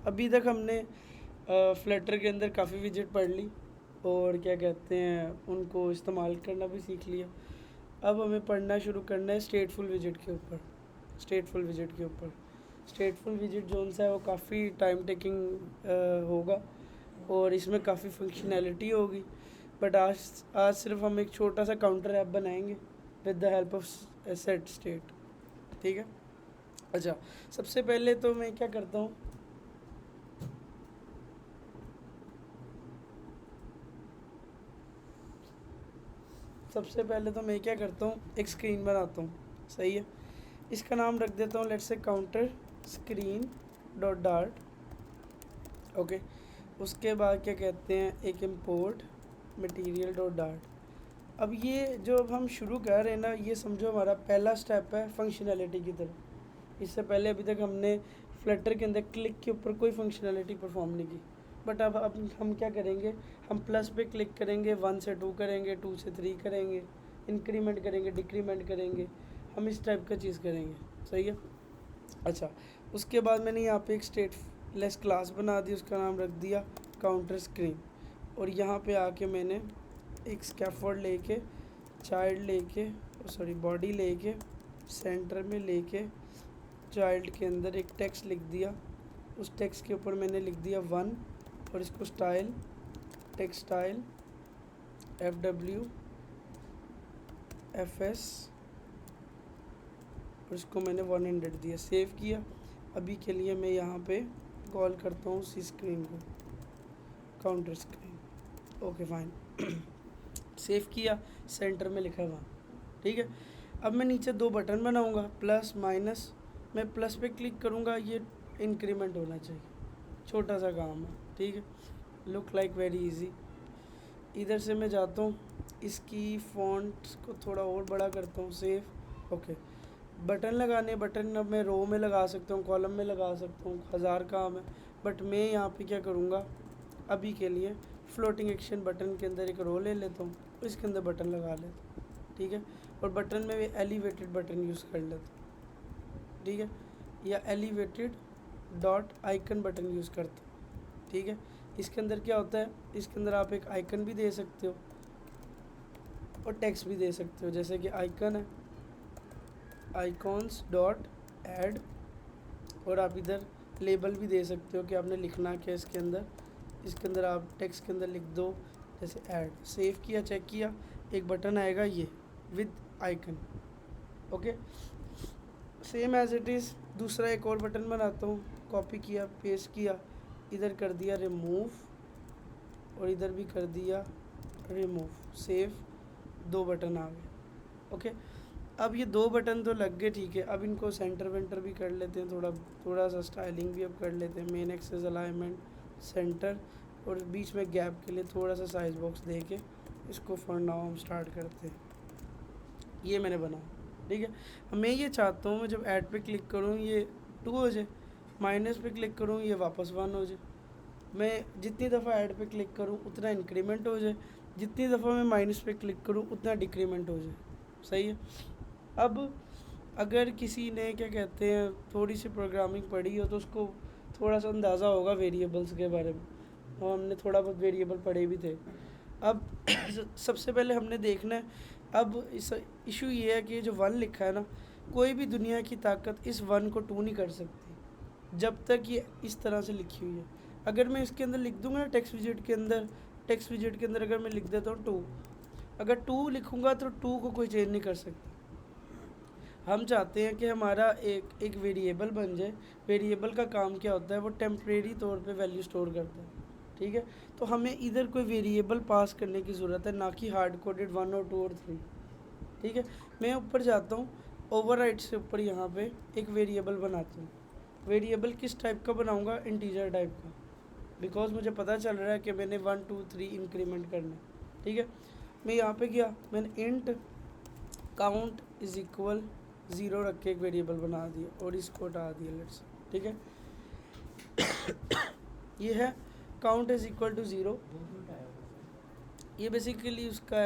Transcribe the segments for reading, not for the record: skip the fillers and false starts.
अभी तक हमने फ्लटर के अंदर काफ़ी विजिट पढ़ ली और क्या कहते हैं उनको इस्तेमाल करना भी सीख लिया। अब हमें पढ़ना शुरू करना है स्टेटफुल विजिट के ऊपर। स्टेटफुल विजिट जो सा है वो काफ़ी टाइम टेकिंग होगा और इसमें काफ़ी फंक्शनैलिटी होगी, बट आज सिर्फ हम एक छोटा सा काउंटर ऐप बनाएंगे with the help of set state. ठीक है। अच्छा, सबसे पहले तो मैं क्या करता हूँ, एक स्क्रीन बनाता हूँ। सही है, इसका नाम रख देता हूँ let's say counter screen dot dart. Okay, उसके बाद क्या कहते हैं एक इम्पोर्ट मटेरियल डॉट डार्ट। अब ये जो अब हम शुरू कर रहे हैं ना, ये समझो हमारा पहला स्टेप है फंक्शनैलिटी की तरफ। इससे पहले अभी तक हमने फ्लटर के अंदर क्लिक के ऊपर कोई फंक्शनैलिटी परफॉर्म नहीं की, बट अब हम क्या करेंगे, हम प्लस पे क्लिक करेंगे, 1 से 2 करेंगे, 2 से 3 करेंगे, इंक्रीमेंट करेंगे, डिक्रीमेंट करेंगे, हम इस टाइप का चीज़ करेंगे। सही है। अच्छा, उसके बाद मैंने यहाँ पे एक स्टेटलेस क्लास बना दी, उसका नाम रख दिया काउंटर स्क्रीन। और यहाँ पे आके मैंने एक स्कैफोल्ड लेके, चाइल्ड लेके, सॉरी बॉडी लेके, सेंटर में लेके चाइल्ड के अंदर एक टेक्स्ट लिख दिया। उस टेक्स्ट के ऊपर मैंने लिख दिया 1 और इसको स्टाइल टेक्सटाइल FWFS और इसको मैंने 100 दिया, सेव किया। अभी के लिए मैं यहाँ पे कॉल करता हूँ उसी स्क्रीन को counter screen. Okay fine, save किया, सेंटर में लिखा हुआ। ठीक है। अब मैं नीचे 2 बटन बनाऊँगा, प्लस माइनस। मैं प्लस पे क्लिक करूँगा, ये इंक्रीमेंट होना चाहिए, छोटा सा काम है। ठीक है, लुक लाइक वेरी इजी। इधर से मैं जाता हूँ, इसकी फ़ॉन्ट को थोड़ा और बड़ा करता हूँ, सेव। ओके, बटन लगाने, बटन अब मैं रो में लगा सकता हूँ, कॉलम में लगा सकता हूँ, 1000 काम है। बट मैं यहाँ पे क्या करूँगा, अभी के लिए फ्लोटिंग एक्शन बटन के अंदर एक रो ले लेता हूँ, इसके अंदर बटन लगा लेता हूँ। ठीक है, और बटन में भी एलिवेटेड बटन यूज़ कर लेता हूँ। ठीक है, या elevated dot icon button use करता हूँ। ठीक है, इसके अंदर क्या होता है, इसके अंदर आप एक आइकन भी दे सकते हो और टेक्स्ट भी दे सकते हो, जैसे कि आइकन है आइकॉन्स डॉट ऐड, और आप इधर लेबल भी दे सकते हो कि आपने लिखना क्या इसके अंदर आप टेक्स्ट के अंदर लिख दो, जैसे ऐड। सेव किया, चेक किया, एक बटन आएगा ये with icon. Okay, same as it is दूसरा एक और बटन बनाता हूँ, कॉपी किया, पेस्ट किया, इधर कर दिया रिमूव और इधर भी कर दिया रिमूव, सेव। 2 बटन आ गए। ओके, अब ये 2 बटन तो लग गए। ठीक है, अब इनको सेंटर वेंटर भी कर लेते हैं, थोड़ा सा स्टाइलिंग भी अब कर लेते हैं। मेन एक्सेस अलाइनमेंट सेंटर, और बीच में गैप के लिए थोड़ा सा साइज बॉक्स दे के इसको फॉर नाउ हम स्टार्ट करते हैं। ये मैंने बनाया। ठीक है, मैं ये चाहता हूँ मैं जब ऐड पे क्लिक करूँ ये 2 हो जाए, माइनस पे क्लिक करूँ ये वापस 1 हो जाए। मैं जितनी दफ़ा ऐड पे क्लिक करूँ उतना इंक्रीमेंट हो जाए, जितनी दफ़ा मैं माइनस पे क्लिक करूँ उतना डिक्रीमेंट हो जाए। सही है। अब अगर किसी ने क्या कहते हैं थोड़ी सी प्रोग्रामिंग पढ़ी हो तो उसको थोड़ा सा अंदाज़ा होगा वेरिएबल्स के बारे में, और हमने थोड़ा बहुत वेरिएबल पढ़े भी थे। अब सबसे पहले हमने देखना है, अब इस इशू ये है कि जो 1 लिखा है ना, कोई भी दुनिया की ताकत इस 1 को 2 नहीं कर सकती जब तक ये इस तरह से लिखी हुई है। अगर मैं इसके अंदर लिख दूंगा ना टेक्स्ट विजेट के अंदर अगर मैं लिख देता हूँ 2, अगर 2 लिखूंगा तो 2 को कोई चेंज नहीं कर सकता। हम चाहते हैं कि हमारा एक वेरिएबल बन जाए। वेरिएबल का काम क्या होता है, वो टेम्परेरी तौर पे वैल्यू स्टोर करता है। ठीक है, तो हमें इधर कोई वेरिएबल पास करने की ज़रूरत है, ना कि हार्ड कोडेड 1 और 2 और 3। ठीक है, मैं ऊपर जाता हूँ, ओवरराइड से ऊपर यहाँ पे एक वेरिएबल बनाता हूँ। वेरिएबल किस टाइप का बनाऊँगा, इंटीजर टाइप का, बिकॉज मुझे पता चल रहा है कि मैंने 1 2 3 इंक्रीमेंट करना है। ठीक है, मैं यहाँ पे गया, मैंने इंट काउंट इज़ इक्वल 0 रख के एक वेरिएबल बना दिया और इसको हटा दिया लेट्स। ठीक है, ये है काउंट इज़ इक्वल टू 0। ये बेसिकली उसका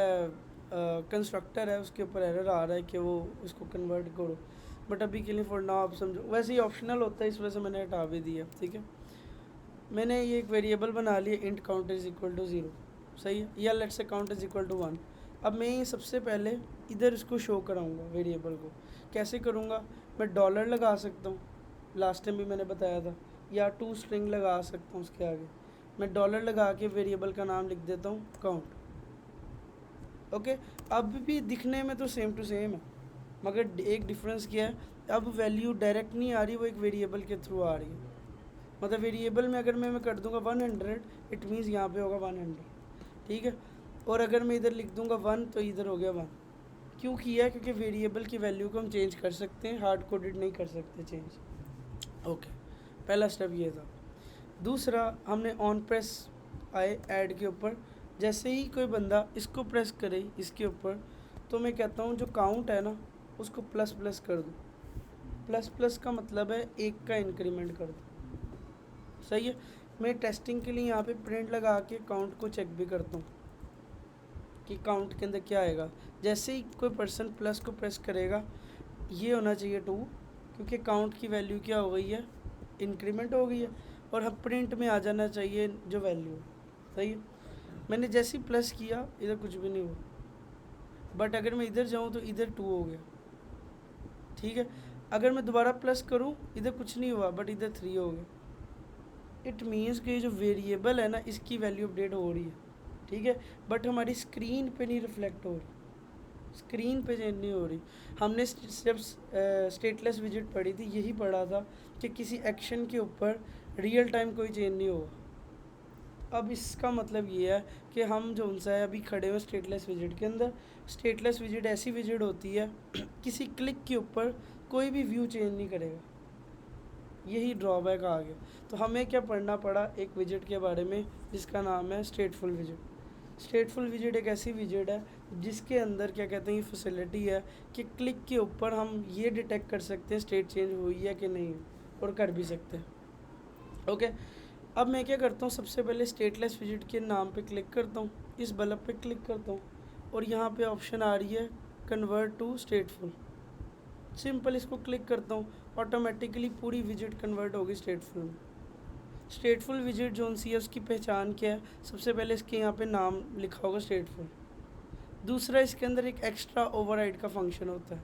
कंस्ट्रक्टर है, उसके ऊपर एरर आ रहा है कि वो उसको कन्वर्ट करो, बट अभी के लिए फॉर नाउ आप समझो, वैसे ही ऑप्शनल होता है इस वजह से मैंने हटा भी दिया। ठीक है, मैंने ये एक वेरिएबल बना लिया int count is equal to 0, सही है, या let's say count is equal to 1। अब मैं ये सबसे पहले इधर इसको शो कराऊंगा वेरिएबल को। कैसे करूँगा, मैं डॉलर लगा सकता हूँ, लास्ट टाइम भी मैंने बताया था, या टू स्ट्रिंग लगा सकता हूँ उसके आगे। मैं डॉलर लगा के वेरिएबल का नाम लिख देता हूँ काउंट। ओके, अब भी दिखने में तो सेम टू सेम है, मगर एक डिफरेंस क्या है, अब वैल्यू डायरेक्ट नहीं आ रही, वो एक वेरिएबल के थ्रू आ रही है। मतलब वेरिएबल में अगर मैं कर दूंगा 100, इट मीन्स यहाँ पे होगा 100, ठीक है। और अगर मैं इधर लिख दूंगा 1 तो इधर हो गया 1। क्यों किया है, क्योंकि वेरिएबल की वैल्यू को हम चेंज कर सकते हैं, हार्ड कोडेड नहीं कर सकते चेंज। ओके, पहला स्टेप ये था। दूसरा, हमने ऑन प्रेस आए ऐड के ऊपर, जैसे ही कोई बंदा इसको प्रेस करे इसके ऊपर, तो मैं कहता हूँ जो काउंट है ना उसको प्लस प्लस कर दो। प्लस प्लस का मतलब है 1 का इंक्रीमेंट कर दो, सही है। मैं टेस्टिंग के लिए यहाँ पे प्रिंट लगा के काउंट को चेक भी करता हूँ कि काउंट के अंदर क्या आएगा। जैसे ही कोई पर्सन प्लस को प्रेस करेगा, ये होना चाहिए 2, क्योंकि काउंट की वैल्यू क्या हो गई है, इंक्रीमेंट हो गई है, और हम प्रिंट में आ जाना चाहिए जो वैल्यू है, सही है। मैंने जैसे ही प्लस किया इधर कुछ भी नहीं हुआ, बट अगर मैं इधर जाऊँ तो इधर 2 हो गया, ठीक है। अगर मैं दोबारा प्लस करूँ इधर कुछ नहीं हुआ, बट इधर 3 हो गया। इट मीन्स कि जो वेरिएबल है ना इसकी वैल्यू अपडेट हो रही है, ठीक है, बट हमारी स्क्रीन पे नहीं रिफ्लेक्ट हो रही, स्क्रीन पे चेंज नहीं हो रही। हमने जब स्टेटलेस विजिट पढ़ी थी, यही पढ़ा था कि किसी एक्शन के ऊपर रियल टाइम कोई चेंज नहीं होगा। अब इसका मतलब ये है कि हम जो उनसे है अभी खड़े हुए स्टेटलेस विजिट के अंदर। स्टेटलेस विजिट ऐसी विजिट होती है किसी क्लिक के ऊपर कोई भी व्यू चेंज नहीं करेगा, यही ड्रॉबैक आ गया। तो हमें क्या पढ़ना पड़ा एक विजिट के बारे में जिसका नाम है स्टेटफुल विजिट। स्टेटफुल विजिट एक ऐसी विजिट है जिसके अंदर क्या कहते हैं, ये फैसिलिटी है कि क्लिक के ऊपर हम ये डिटेक्ट कर सकते हैं स्टेट चेंज हुई है कि नहीं, और कर भी सकते हैं। ओके, अब मैं क्या करता हूँ, सबसे पहले स्टेटलेस विजिट के नाम पे क्लिक करता हूँ, इस बल्ब पे क्लिक करता हूँ, और यहाँ पे ऑप्शन आ रही है कन्वर्ट टू स्टेटफुल। सिंपल इसको क्लिक करता हूँ, ऑटोमेटिकली पूरी विजिट कन्वर्ट होगी स्टेटफुल में। स्टेटफुल विजिट जो सी है उसकी पहचान क्या है, सबसे पहले इसके यहाँ पे नाम लिखा होगा स्टेटफुल। दूसरा, इसके अंदर एक एक्स्ट्रा ओवरराइड का फंक्शन होता है,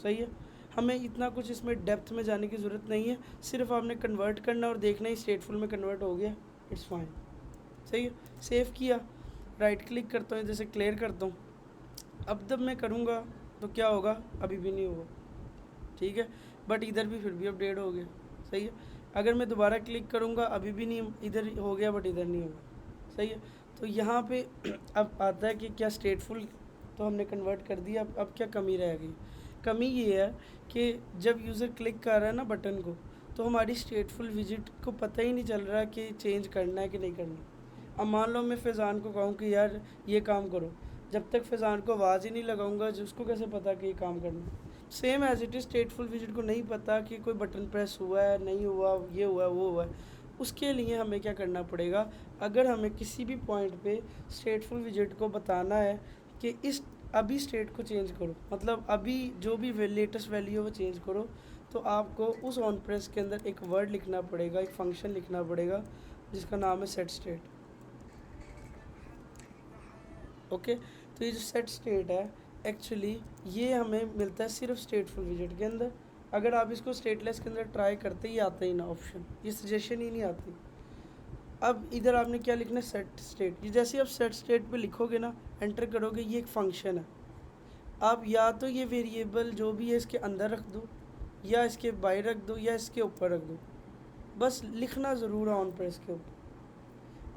सही है। हमें इतना कुछ इसमें डेप्थ में जाने की ज़रूरत नहीं है, सिर्फ आपने कन्वर्ट करना और देखना ही स्टेटफुल में कन्वर्ट हो गया, इट्स फाइन, सही है। सेव किया, राइट क्लिक करता हूँ, जैसे क्लियर करता हूँ। अब जब मैं करूँगा तो क्या होगा, अभी भी नहीं होगा, ठीक है, बट इधर भी फिर भी अपडेट हो गया, सही है। अगर मैं दोबारा क्लिक करूँगा अभी भी नहीं, इधर हो गया बट इधर नहीं होगा, सही है। तो यहाँ पे अब आता है कि क्या स्टेटफुल तो हमने कन्वर्ट कर दिया, अब क्या कमी रह गई। कमी ये है कि जब यूज़र क्लिक कर रहा है ना बटन को, तो हमारी स्टेटफुल विजिट को पता ही नहीं चल रहा कि चेंज करना है कि नहीं करना। अब मान लो मैं फैज़ान को कहूँ कि यार ये काम करो, जब तक फैज़ान को आवाज़ ही नहीं लगाऊंगा उसको कैसे पता कि ये काम करना है। Same as it is stateful विजिट को नहीं पता कि कोई बटन प्रेस हुआ है नहीं हुआ, ये हुआ है वो हुआ है। उसके लिए हमें क्या करना पड़ेगा, अगर हमें किसी भी पॉइंट पे स्टेटफुल विजिट को बताना है कि इस अभी स्टेट को चेंज करो, मतलब अभी जो भी लेटेस्ट वैल्यू है वो चेंज करो, तो आपको उस ऑन प्रेस के अंदर एक वर्ड लिखना पड़ेगा, एक फंक्शन लिखना पड़ेगा जिसका नाम है सेट स्टेट। ओके, तो ये जो सेट स्टेट है एक्चुअली ये हमें मिलता है सिर्फ स्टेटफुल विजिट के अंदर। अगर आप इसको स्टेटलेस के अंदर ट्राई करते ही आता ही ना ऑप्शन, ये सजेशन ही नहीं आती। अब इधर आपने क्या लिखना है, सेट स्टेट। ये जैसे आप सेट स्टेट पे लिखोगे ना, एंटर करोगे, ये एक फंक्शन है। आप या तो ये वेरिएबल जो भी है इसके अंदर रख दो, या इसके बाहर रख दो, या इसके ऊपर रख दो, बस लिखना ज़रूर है ऑन प्रेस के ऊपर।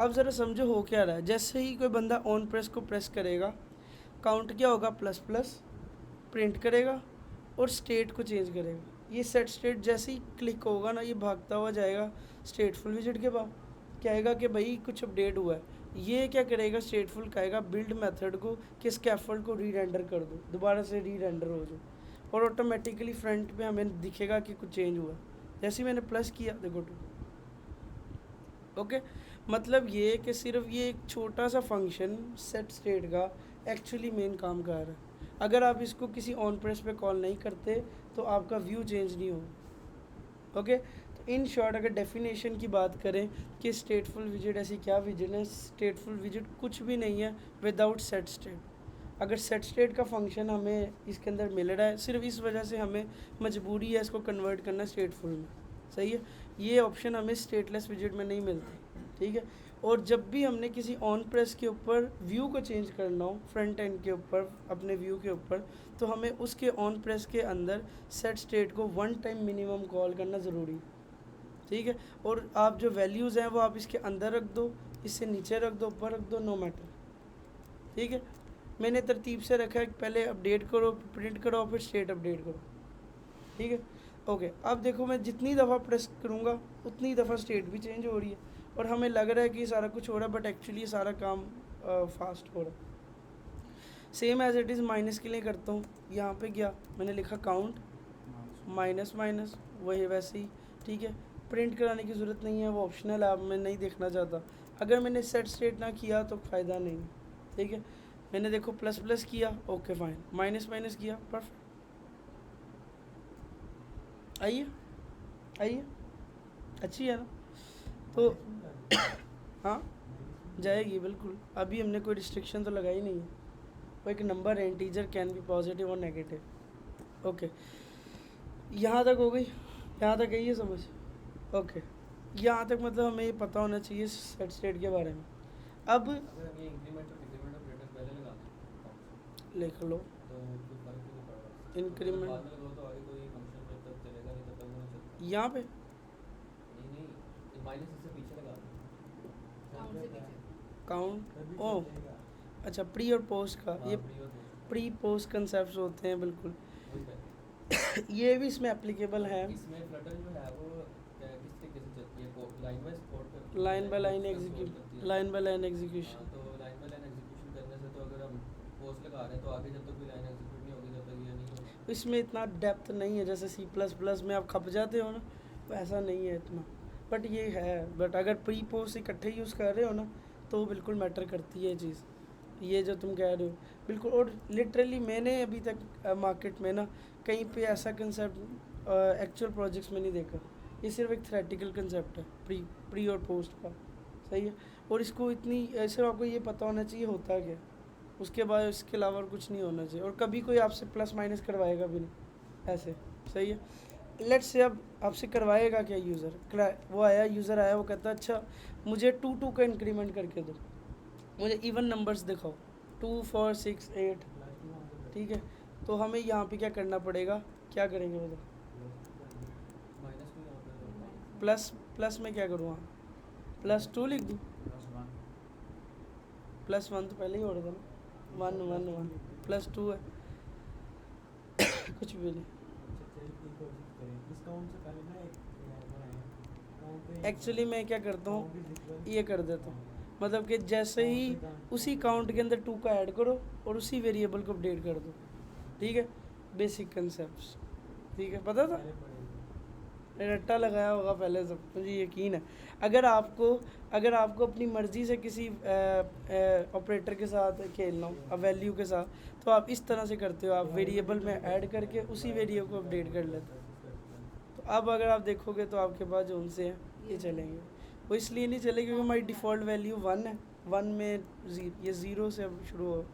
अब ज़रा समझो हो क्या रहा है, जैसे ही कोई बंदा ऑन प्रेस को प्रेस करेगा, काउंट क्या होगा, प्लस प्लस प्रिंट करेगा और स्टेट को चेंज करेगा। ये सेट स्टेट जैसे ही क्लिक होगा ना, ये भागता हुआ जाएगा स्टेटफुल विजिट के बाद, कहेगा कि भाई कुछ अपडेट हुआ है। ये क्या करेगा, स्टेटफुल कहेगा बिल्ड मेथड को कि स्कैफोल्ड को रीरेंडर कर दो, दोबारा से रीरेंडर हो जाए, और ऑटोमेटिकली फ्रंट पे हमें दिखेगा कि कुछ चेंज हुआ। जैसे ही मैंने प्लस किया देखो 2। ओके, मतलब ये कि सिर्फ ये एक छोटा सा फंक्शन सेट स्टेट का एक्चुअली मेन काम कर रहा है। अगर आप इसको किसी ऑन प्रेस पे कॉल नहीं करते तो आपका व्यू चेंज नहीं होगा। ओके, तो इन शॉर्ट अगर डेफिनेशन की बात करें कि स्टेटफुल विजिट ऐसी क्या विजिट है, स्टेटफुल विजिट कुछ भी नहीं है विदाउट सेट स्टेट। अगर सेट स्टेट का फंक्शन हमें इसके अंदर मिल रहा है, सिर्फ इस वजह से हमें मजबूरी है इसको कन्वर्ट करना स्टेटफुल में, सही है। ये ऑप्शन हमें स्टेटलेस विजिट में नहीं मिलती, ठीक है। और जब भी हमने किसी ऑन प्रेस के ऊपर व्यू को चेंज करना हो, फ्रंट एंड के ऊपर अपने व्यू के ऊपर, तो हमें उसके ऑन प्रेस के अंदर सेट स्टेट को 1 टाइम मिनिमम कॉल करना ज़रूरी है, ठीक है। और आप जो वैल्यूज़ हैं वो आप इसके अंदर रख दो, इससे नीचे रख दो, ऊपर रख दो, नो मैटर, ठीक है। मैंने तरतीब से रखा है, पहले अपडेट करो, प्रिंट करो, फिर स्टेट अपडेट करो, ठीक है। ओके, अब देखो मैं जितनी दफ़ा प्रेस करूँगा उतनी दफ़ा स्टेट भी चेंज हो रही है और हमें लग रहा है कि सारा कुछ हो रहा है, बट एक्चुअली सारा काम फास्ट हो रहा है। Same as it is minus के लिए करता हूँ, यहाँ पे गया मैंने लिखा काउंट माइनस माइनस, वही वैसे ही, ठीक है। प्रिंट कराने की ज़रूरत नहीं है, वो ऑप्शनल है, आप मैं नहीं देखना चाहता। अगर मैंने सेट स्टेट ना किया तो फ़ायदा नहीं, ठीक है। मैंने देखो प्लस प्लस किया, ओके फाइन, माइनस माइनस किया, परफेक्ट। आइए आइए, अच्छी है ना। तो हाँ जाएगी बिल्कुल, अभी हमने कोई रिस्ट्रिक्शन तो लगाई नहीं है, वो एक नंबर है, इंटीजर कैन बी पॉजिटिव और नेगेटिव। ओके, यहाँ तक हो गई, यहाँ तक गई है समझ। ओके, यहाँ तक मतलब हमें ये पता होना चाहिए सेट स्टेट के बारे में। अब अगर हम ये इंक्रीमेंट और डिक्रीमेंट ऑपरेटर पहले लगा दें लिख लो, तो कोई फर्क नहीं पड़ेगा। इंक्रीमेंट बाद में लगाओ तो आगे कोई फंक्शन जब तक चलेगा नहीं तब तक नहीं चलता। यहाँ पे नहीं माइनस इससे पीछे लगा दो, काउंट से पीछे काउंट, ओ अच्छा, प्री और पोस्ट का, ये प्री पोस्ट कंसेप्ट होते हैं बिल्कुल। ये भी इसमें एप्लीकेबल है। इसमें फ्लटर जो है वो किस तरीके से चलती है, लाइन बाय कोड करती है, line by line execute, line by line execution. तो लाइन बाय लाइन एग्जीक्यूशन करने से तो अगर हम पोस्ट लगा रहे हैं तो आगे जब तक भी लाइन एग्जीक्यूट नहीं होगी तब तक ये नहीं होगा। इसमें इतना डेप्थ नहीं है, जैसे C++ में आप खप जाते हो ना, वैसा नहीं है इतना, बट ये है। बट अगर प्री पोस्ट इकट्ठे यूज़ कर रहे हो ना तो बिल्कुल मैटर करती है ये चीज़, ये जो तुम कह रहे हो बिल्कुल। और लिटरली मैंने अभी तक मार्केट में ना कहीं पे ऐसा कंसेप्ट एक्चुअल प्रोजेक्ट्स में नहीं देखा, ये सिर्फ एक थ्योरेटिकल कंसेप्ट है प्री और पोस्ट का, सही है। और इसको इतनी सिर्फ आपको ये पता होना चाहिए होता क्या, उसके बाद इसके अलावा और कुछ नहीं होना चाहिए। और कभी कोई आपसे प्लस माइनस करवाएगा भी नहीं ऐसे, सही है। लेट्स से अब आपसे करवाएगा क्या यूज़र, वो आया, यूज़र आया, वो कहता है अच्छा मुझे 2 का इंक्रीमेंट करके दो, मुझे इवन नंबर्स दिखाओ, 2 4 6 8, ठीक है। तो हमें यहाँ पे क्या करना पड़ेगा, क्या करेंगे बताओ, माइनस में यहाँ पे प्लस में क्या करूँ, हाँ +2 लिख दूँ, +1 तो पहले ही हो रहा था ना, 1 1 1 +2 है कुछ भी नहीं। एक्चुअली मैं क्या करता हूँ, ये कर देता हूँ, मतलब कि जैसे ही उसी काउंट के अंदर 2 का ऐड करो और उसी वेरिएबल को अपडेट कर दो, ठीक है। बेसिक कंसेप्ट्स, ठीक है, पता था, रट्टा लगाया होगा पहले से, मुझे यकीन है। अगर आपको अपनी मर्ज़ी से किसी ऑपरेटर के साथ खेलना हो, वैल्यू के साथ, तो आप इस तरह से करते हो, आप वेरिएबल में ऐड करके उसी वेरिएबल को अपडेट कर लेते हो। तो अब अगर आप देखोगे तो आपके पास जो उनसे हैं ये चलेंगे, वो इसलिए नहीं चलेगी क्योंकि हमारी डिफ़ॉल्ट वैल्यू 1 है, 1 में ये 0 से अब शुरू हो,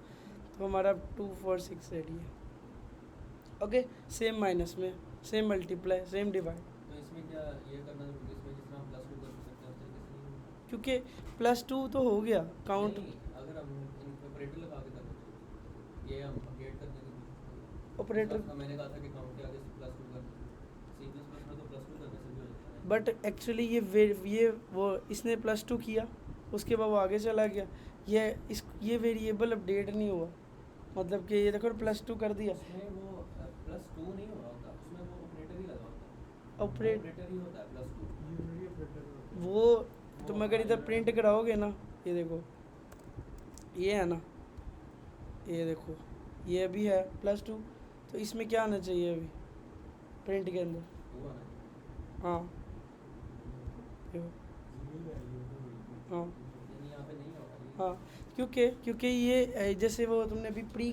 तो हमारा 2 4 6 8 है। ओके, सेम माइनस में, सेम मल्टीप्लाई, सेम डिवाइड। तो इसमें क्या ये करना जरूरी है, इसमें जितना हम +2 कर सकते हैं उस तरीके से नहीं होगा? क्योंकि +2 तो हो गया काउंट, नहीं, अगर हम ऑपरेटर लगा के करें तो ये हम अपडेट करने की कोशिश करें। ऑपरेटर, मैंने कहा था कि काउंट के आगे +2 कर, C++ में तो +2 करने से भी हो जाता है। बट एक्चुअली ये वो इसने +2 किया, उसके बाद वो आगे चला गया, ये वेरिएबल अपडेट नहीं हुआ, मतलब कि ये देखो +2 कर दिया, उसमें वो +2 नहीं हो रहा होता, उसमें वो ऑपरेटर ही लगा होता है, ऑपरेटर ही होता है +2 वो तुम अगर इधर प्रिंट कराओगे ना, ये देखो ये है ना, ये देखो ये अभी है +2, तो इसमें क्या आना चाहिए अभी प्रिंट के अंदर, हुआ ना, हाँ देखो, हाँ यानी यहाँ पे नहीं होगा। हाँ, क्योंकि ये जैसे वो तुमने अभी प्री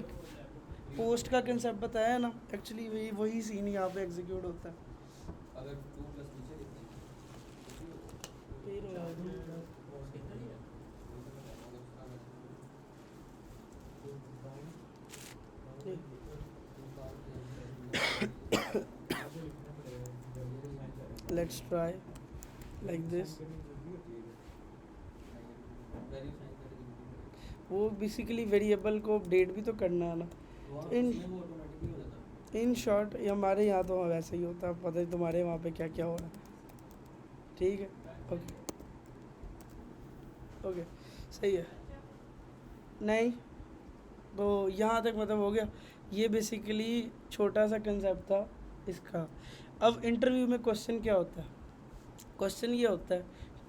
पोस्ट का कंसेप्ट बताया ना, एक्चुअली वही सीन यहाँ पे एग्जीक्यूट होता है। अगर 2 प्लस पीछे लिखते हैं let's try like this. Value sign करेगी वो बेसिकली वेरिएबल को अपडेट भी तो करना है ना। वहाँ इन उसमें वो ऑटोमेटिकली हो जाता इन शॉर्ट हमारे यहाँ तो वैसे ही होता है, पता है तुम्हारे वहाँ पे क्या क्या हो रहा है। ठीक है, ओके ओके सही है। नहीं तो यहाँ तक मतलब हो गया। ये बेसिकली छोटा सा कंसेप्ट था इसका। अब इंटरव्यू में क्वेश्चन क्या होता है? क्वेश्चन ये होता है,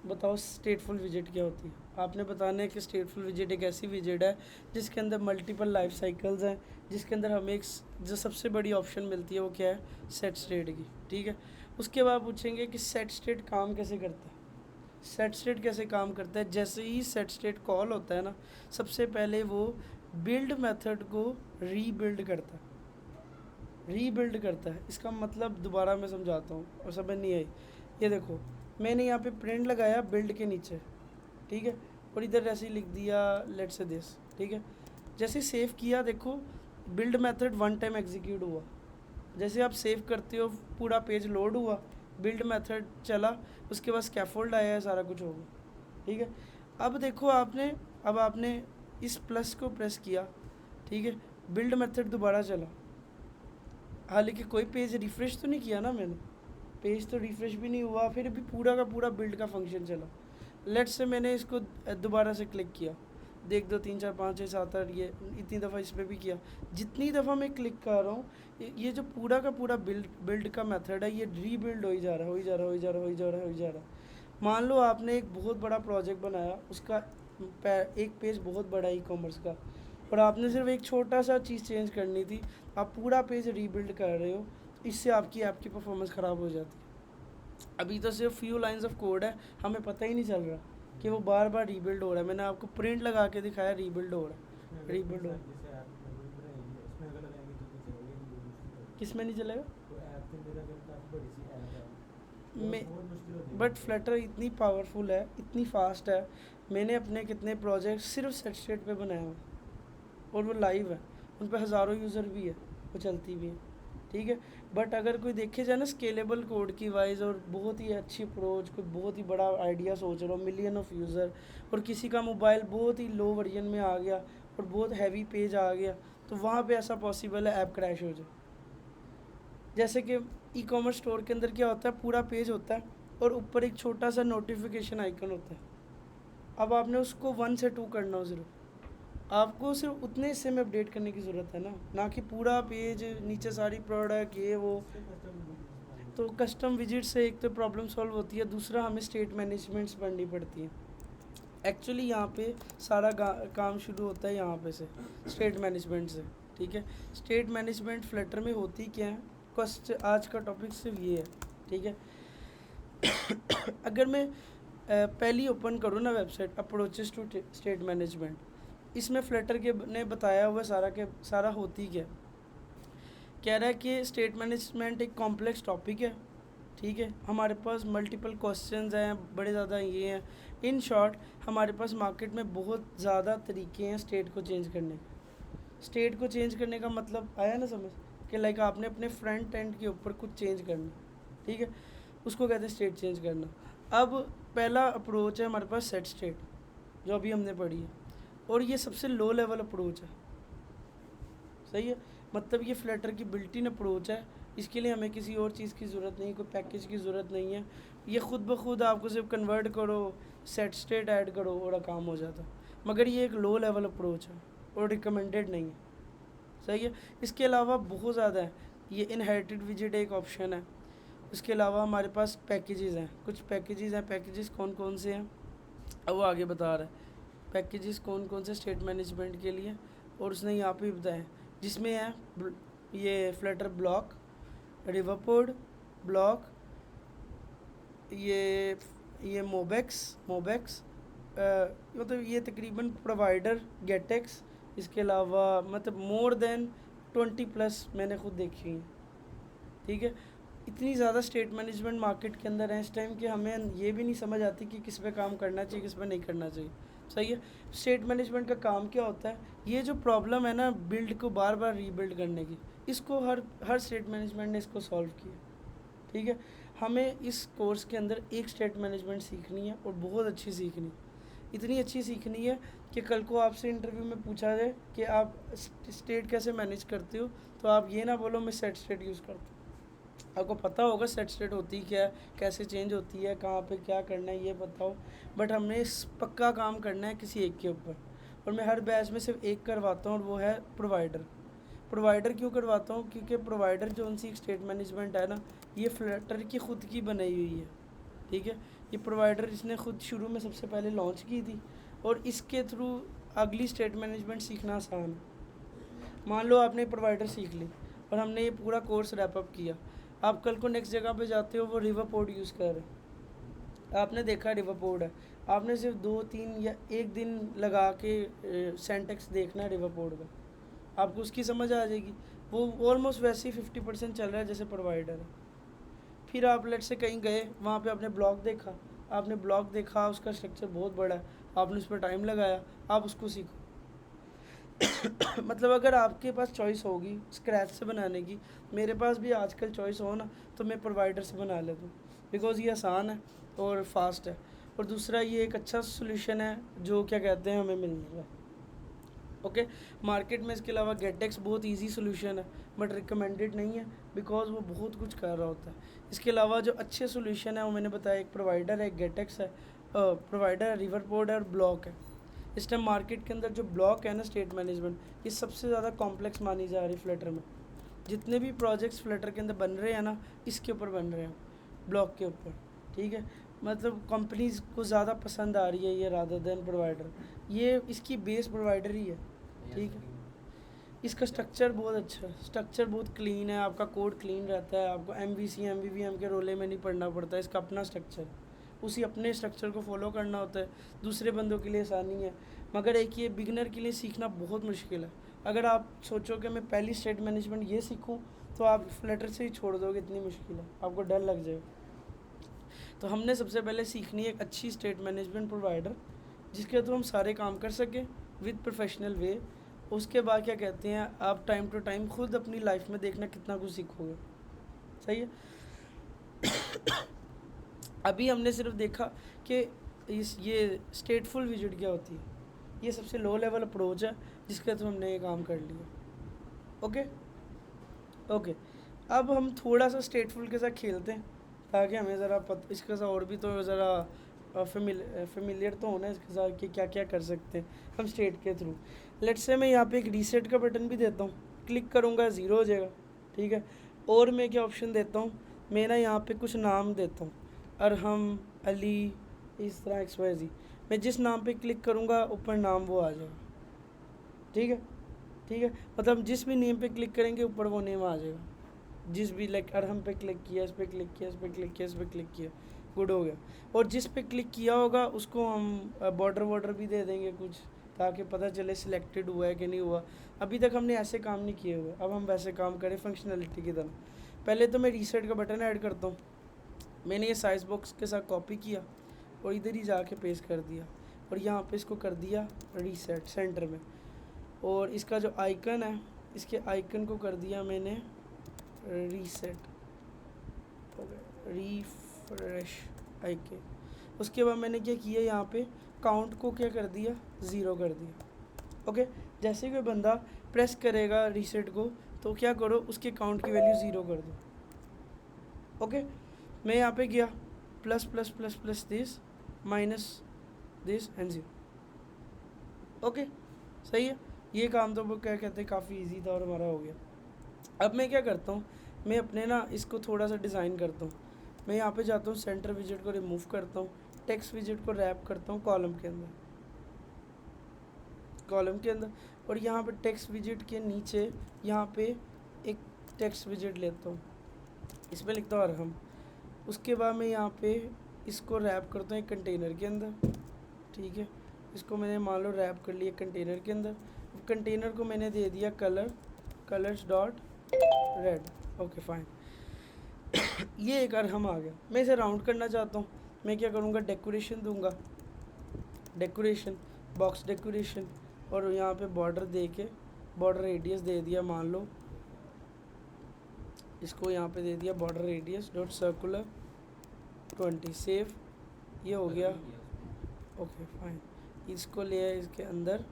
बताओ स्टेटफुल विजिट क्या होती है। आपने बताना है कि स्टेटफुल विजिट एक ऐसी विजिट है जिसके अंदर मल्टीपल लाइफ साइकिल्स हैं, जिसके अंदर हमें एक जो सबसे बड़ी ऑप्शन मिलती है वो क्या है? सेट स्टेट की। ठीक है, उसके बाद पूछेंगे कि सेट स्टेट काम कैसे करता है। सेट स्टेट कैसे काम करता है? जैसे ही सेट स्टेट कॉल होता है ना, सबसे पहले वो बिल्ड मेथड को रीबिल्ड करता है। रीबिल्ड करता है इसका मतलब दोबारा मैं समझाता हूँ और समझ नहीं आई। ये देखो, मैंने यहाँ पे प्रिंट लगाया बिल्ड के नीचे, ठीक है, और इधर ऐसे ही लिख दिया लेट्स से दिस। ठीक है, जैसे सेव किया, देखो build method one time execute हुआ। जैसे आप सेव करते हो पूरा पेज लोड हुआ, बिल्ड मेथड चला, उसके बाद स्कैफोल्ड आया है, सारा कुछ होगा। ठीक है, अब देखो आपने इस प्लस को प्रेस किया, ठीक है, बिल्ड मेथड दोबारा चला। हालांकि कोई पेज रिफ़्रेश तो नहीं किया ना मैंने, पेज तो रिफ़्रेश भी नहीं हुआ, फिर भी पूरा का पूरा बिल्ड का फंक्शन चला। लेट्स से मैंने इसको दोबारा से क्लिक किया, देख 2 3 4 5 6 7 8, ये इतनी दफ़ा इस पर भी किया। जितनी दफ़ा मैं क्लिक कर रहा हूँ, ये जो पूरा का पूरा बिल्ड का मेथड है, ये रीबिल्ड हो ही जा रहा है, हो ही जा रहा है, हो ही जा रहा है, हो ही जा रहा है, हो ही जा रहा है। मान लो आपने एक बहुत बड़ा प्रोजेक्ट बनाया, उसका एक पेज बहुत बड़ा ई कॉमर्स का, और आपने सिर्फ एक छोटा सा चीज़ चेंज करनी थी, आप पूरा पेज रीबिल्ड कर रहे हो, इससे आपकी ऐप की परफॉर्मेंस ख़राब हो जाती है। अभी तो सिर्फ फ्यू लाइंस ऑफ कोड है, हमें पता ही नहीं चल रहा कि वो बार बार रीबिल्ड हो रहा है। मैंने आपको प्रिंट लगा के दिखाया, रीबिल्ड हो रहा है, रीबिल्ड हो रहा है। किस में नहीं चलेगा? बट फ्लटर इतनी पावरफुल है, इतनी फास्ट है, मैंने अपने कितने प्रोजेक्ट सिर्फ सेट स्टेट पे बनाए हुए और वो लाइव है, उन पर हज़ारों यूज़र भी है, वो चलती भी है। ठीक है, बट अगर कोई देखे जाए ना स्केलेबल कोड की वाइज, और बहुत ही अच्छी अप्रोच, कोई बहुत ही बड़ा आइडिया सोच रहा हो, मिलियन ऑफ यूज़र, और किसी का मोबाइल बहुत ही लो वर्जन में आ गया और बहुत हैवी पेज आ गया, तो वहाँ पे ऐसा पॉसिबल है ऐप क्रैश हो जाए। जैसे कि ई कॉमर्स स्टोर के अंदर क्या होता है, पूरा पेज होता है और ऊपर एक छोटा सा नोटिफिकेशन आइकन होता है। अब आपने उसको 1 से 2 करना हो, सिर्फ आपको सिर्फ उतने हिस्से में अपडेट करने की ज़रूरत है ना कि पूरा पेज नीचे सारी प्रोडक्ट ये वो। तो कस्टम विजिट से एक तो प्रॉब्लम सॉल्व होती है, दूसरा हमें स्टेट मैनेजमेंट्स पढ़नी पड़ती है। एक्चुअली यहाँ पे सारा काम शुरू होता है यहाँ पे से, स्टेट मैनेजमेंट से। ठीक है, स्टेट मैनेजमेंट फ्लटर में होती क्या है, आज का टॉपिक सिर्फ ये है। ठीक है, अगर मैं पहली ओपन करूँ ना website approaches to state management, इसमें फ्लटर के ने बताया हुआ सारा के सारा होती क्या, कह रहा है कि स्टेट मैनेजमेंट एक कॉम्प्लेक्स टॉपिक है। ठीक है, हमारे पास मल्टीपल क्वेश्चंस हैं, बड़े ज़्यादा ये हैं। इन शॉर्ट हमारे पास मार्केट में बहुत ज़्यादा तरीके हैं स्टेट को चेंज करने के। स्टेट को चेंज करने का मतलब आया ना समझ, कि लाइक आपने अपने फ्रंट एंड के ऊपर कुछ चेंज करना, ठीक है, उसको कहते हैं स्टेट चेंज करना। अब पहला अप्रोच है हमारे पास सेट स्टेट, जो अभी हमने पढ़ी है, और ये सबसे लो लेवल अप्रोच है। सही है, मतलब ये फ्लटर की बिल्ट इन अप्रोच है, इसके लिए हमें किसी और चीज़ की ज़रूरत नहीं, कोई पैकेज की ज़रूरत नहीं है। ये ख़ुद ब खुद आपको सिर्फ कन्वर्ट करो, सेट स्टेट ऐड करो और काम हो जाता। मगर ये एक लो लेवल अप्रोच है और रिकमेंडेड नहीं है। सही है, इसके अलावा बहुत ज़्यादा है। ये इनहेरिटेड विजिट एक ऑप्शन है। उसके अलावा हमारे पास पैकेजेस हैं, कुछ पैकेजेस हैं। पैकेजेस कौन कौन से हैं अब वो आगे बता रहा है, पैकेजेस कौन कौन से स्टेट मैनेजमेंट के लिए, और उसने यहाँ पे बताया जिसमें है ये फ्लटर ब्लॉक, रिवरपोर्ट ब्लॉक, ये मोबेक्स मतलब ये तकरीबन प्रोवाइडर गेटेक्स। इसके अलावा मतलब मोर देन 20+ मैंने खुद देखी हैं। ठीक है, इतनी ज़्यादा स्टेट मैनेजमेंट मार्केट के अंदर है इस टाइम कि हमें ये भी नहीं समझ आती कि किस पे काम करना चाहिए, किस पे नहीं करना चाहिए। सही है, स्टेट मैनेजमेंट का काम क्या होता है, ये जो प्रॉब्लम है ना बिल्ड को बार बार रीबिल्ड करने की, इसको हर स्टेट मैनेजमेंट ने इसको सॉल्व किया। ठीक है, हमें इस कोर्स के अंदर एक स्टेट मैनेजमेंट सीखनी है और बहुत अच्छी सीखनी है, इतनी अच्छी सीखनी है कि कल को आपसे इंटरव्यू में पूछा जाए कि आप स्टेट कैसे मैनेज करते हो, तो आप ये ना बोलो मैं सेट स्टेट यूज़ करता हूँ। आपको पता होगा सेट स्टेट होती क्या है, कैसे चेंज होती है, कहाँ पे क्या करना है, ये पता हो। बट हमने पक्का काम करना है किसी एक के ऊपर, और मैं हर बैच में सिर्फ एक करवाता हूँ और वो है प्रोवाइडर। प्रोवाइडर क्यों करवाता हूँ? क्योंकि प्रोवाइडर जो उनसी स्टेट मैनेजमेंट है ना, ये फ्लटर की ख़ुद की बनाई हुई है, ठीक है। ये प्रोवाइडर इसने ख़ुद शुरू में सबसे पहले लॉन्च की थी, और इसके थ्रू अगली स्टेट मैनेजमेंट सीखना आसान है। मान लो आपने प्रोवाइडर सीख ली और हमने ये पूरा कोर्स रैपअप किया, आप कल को नेक्स्ट जगह पे जाते हो, वो रिवर पोर्ट यूज़ कर रहे हैं, आपने देखा रिवर पोर्ट है, आपने सिर्फ 2-3 या 1 दिन लगा के सेंटेक्स देखना है रिवर पोर्ट का, आपको उसकी समझ आ जाएगी। वो ऑलमोस्ट वैसे ही 50% चल रहा है जैसे प्रोवाइडर है। फिर आप लेट से कहीं गए, वहाँ पे आपने ब्लॉक देखा, उसका स्ट्रक्चर बहुत बड़ा है, आपने उस पर टाइम लगाया, आप उसको सीखो। मतलब अगर आपके पास चॉइस होगी स्क्रैच से बनाने की, मेरे पास भी आजकल चॉइस हो ना, तो मैं प्रोवाइडर से बना लेता हूँ, बिकॉज़ ये आसान है और फास्ट है, और दूसरा ये एक अच्छा सोल्यूशन है जो क्या कहते हैं हमें मिल रहा है। ओके, मार्केट में इसके अलावा गेटेक्स बहुत इजी सोल्यूशन है, बट रिकमेंडेड नहीं है बिकॉज वो बहुत कुछ कर रहा होता है। इसके अलावा जो अच्छे सोल्यूशन है वो मैंने बताया, एक प्रोवाइडर है, एक गेटेक्स है, प्रोवाइडर है, रिवर पोर्ट है और ब्लॉक है। इस टाइम मार्केट के अंदर जो ब्लॉक है ना स्टेट मैनेजमेंट, ये सबसे ज़्यादा कॉम्प्लेक्स मानी जा रही फ्लटर में। जितने भी प्रोजेक्ट्स फ्लटर के अंदर बन रहे हैं ना, इसके ऊपर बन रहे हैं, ब्लॉक के ऊपर, ठीक है। मतलब कंपनीज को ज़्यादा पसंद आ रही है ये रादर देन प्रोवाइडर, ये इसकी बेस प्रोवाइडर ही है, ठीक है। इसका स्ट्रक्चर बहुत अच्छा है, स्ट्रक्चर बहुत क्लीन है, आपका कोड क्लीन रहता है, आपको MVC MVVM के रोले में नहीं पढ़ना पड़ता, इसका अपना स्ट्रक्चर, उसी अपने स्ट्रक्चर को फॉलो करना होता है, दूसरे बंदों के लिए आसानी है। मगर एक ये बिगनर के लिए सीखना बहुत मुश्किल है। अगर आप सोचो कि मैं पहली स्टेट मैनेजमेंट ये सीखूं, तो आप फ्लटर से ही छोड़ दोगे, इतनी मुश्किल है, आपको डर लग जाएगा। तो हमने सबसे पहले सीखनी है एक अच्छी स्टेट मैनेजमेंट प्रोवाइडर, जिसके थ्रू हम सारे काम कर सकें विद प्रोफेशनल वे। उसके बाद क्या कहते हैं, आप टाइम टू टाइम खुद अपनी लाइफ में देखना कितना कुछ सीखोगे, सही है। अभी हमने सिर्फ देखा कि ये स्टेटफुल विजिट क्या होती है, ये सबसे लो लेवल अप्रोच है जिसके थ्रू हमने ये काम कर लिया। ओके, अब हम थोड़ा सा स्टेटफुल के साथ खेलते हैं, ताकि हमें ज़रा इसके साथ और भी तो ज़रा फेमिलियर तो होना है इसके साथ कि क्या क्या कर सकते हैं हम स्टेट के थ्रू। लेट्स से मैं यहाँ पे एक रीसेट का बटन भी देता हूँ, क्लिक करूँगा 0 हो जाएगा, ठीक है। और मैं क्या ऑप्शन देता हूँ, मैं ना यहाँ पे कुछ नाम देता हूँ, अरहम, अली, इस तरह XYZ। मैं जिस नाम पे क्लिक करूँगा ऊपर नाम वो आ जाएगा, ठीक है, ठीक है। मतलब जिस भी नेम पे क्लिक करेंगे ऊपर वो नेम आ जाएगा, जिस भी लाइक अरहम पे क्लिक किया, इस पे क्लिक किया, इस पे क्लिक किया, इस पे क्लिक किया, गुड हो गया। और जिस पे क्लिक किया होगा उसको हम बॉर्डर भी दे देंगे कुछ, ताकि पता चले सिलेक्टेड हुआ है कि नहीं हुआ। अभी तक हमने ऐसे काम नहीं किए हुए, अब हम वैसे काम करें फंक्शनलिटी की तरह। पहले तो मैं रीसेट का बटन ऐड करता हूँ, मैंने ये साइज बॉक्स के साथ कॉपी किया और इधर ही जाके पेस्ट कर दिया, और यहाँ पे इसको कर दिया रीसेट सेंटर में। और इसका जो आइकन है, इसके आइकन को कर दिया मैंने रीसेट, रिफ्रेश आइकन। उसके बाद मैंने क्या किया, यहाँ पे काउंट को क्या कर दिया, 0 कर दिया। ओके, जैसे कोई बंदा प्रेस करेगा रीसेट को, तो क्या करो, उसके काउंट की वैल्यू 0 कर दो। ओके, मैं यहाँ पे गया plus plus plus plus this minus this and 0। Okay, सही है। ये काम तो वो क्या कहते हैं काफ़ी इजी था और हमारा हो गया। अब मैं क्या करता हूँ, मैं अपने ना इसको थोड़ा सा डिज़ाइन करता हूँ। मैं यहाँ पे जाता हूँ, सेंटर विजिट को रिमूव करता हूँ, टेक्स्ट विजिट को रैप करता हूँ कॉलम के अंदर, और यहाँ पे टेक्स्ट विजिट के नीचे यहाँ पे एक टेक्स्ट विजिट लेता हूँ, इस पर लिखता हूँ अरहम। उसके बाद मैं यहाँ पे इसको रैप करता हूँ एक कंटेनर के अंदर, ठीक है। इसको मैंने मान लो रैप कर लिया कंटेनर के अंदर। कंटेनर को मैंने दे दिया colours dot red. Okay fine. ये एक अरहम आ गया। मैं इसे राउंड करना चाहता हूँ, मैं क्या करूँगा, डेकोरेशन दूंगा, डेकोरेशन बॉक्स डेकोरेशन, और यहाँ पे बॉर्डर दे के बॉर्डर रेडियस दे दिया, मान लो इसको यहाँ पे दे दिया border radius dot circular 20 save, ये हो गया। नहीं किया उसमें। ओके फाइन, इसको ले आए इसके अंदर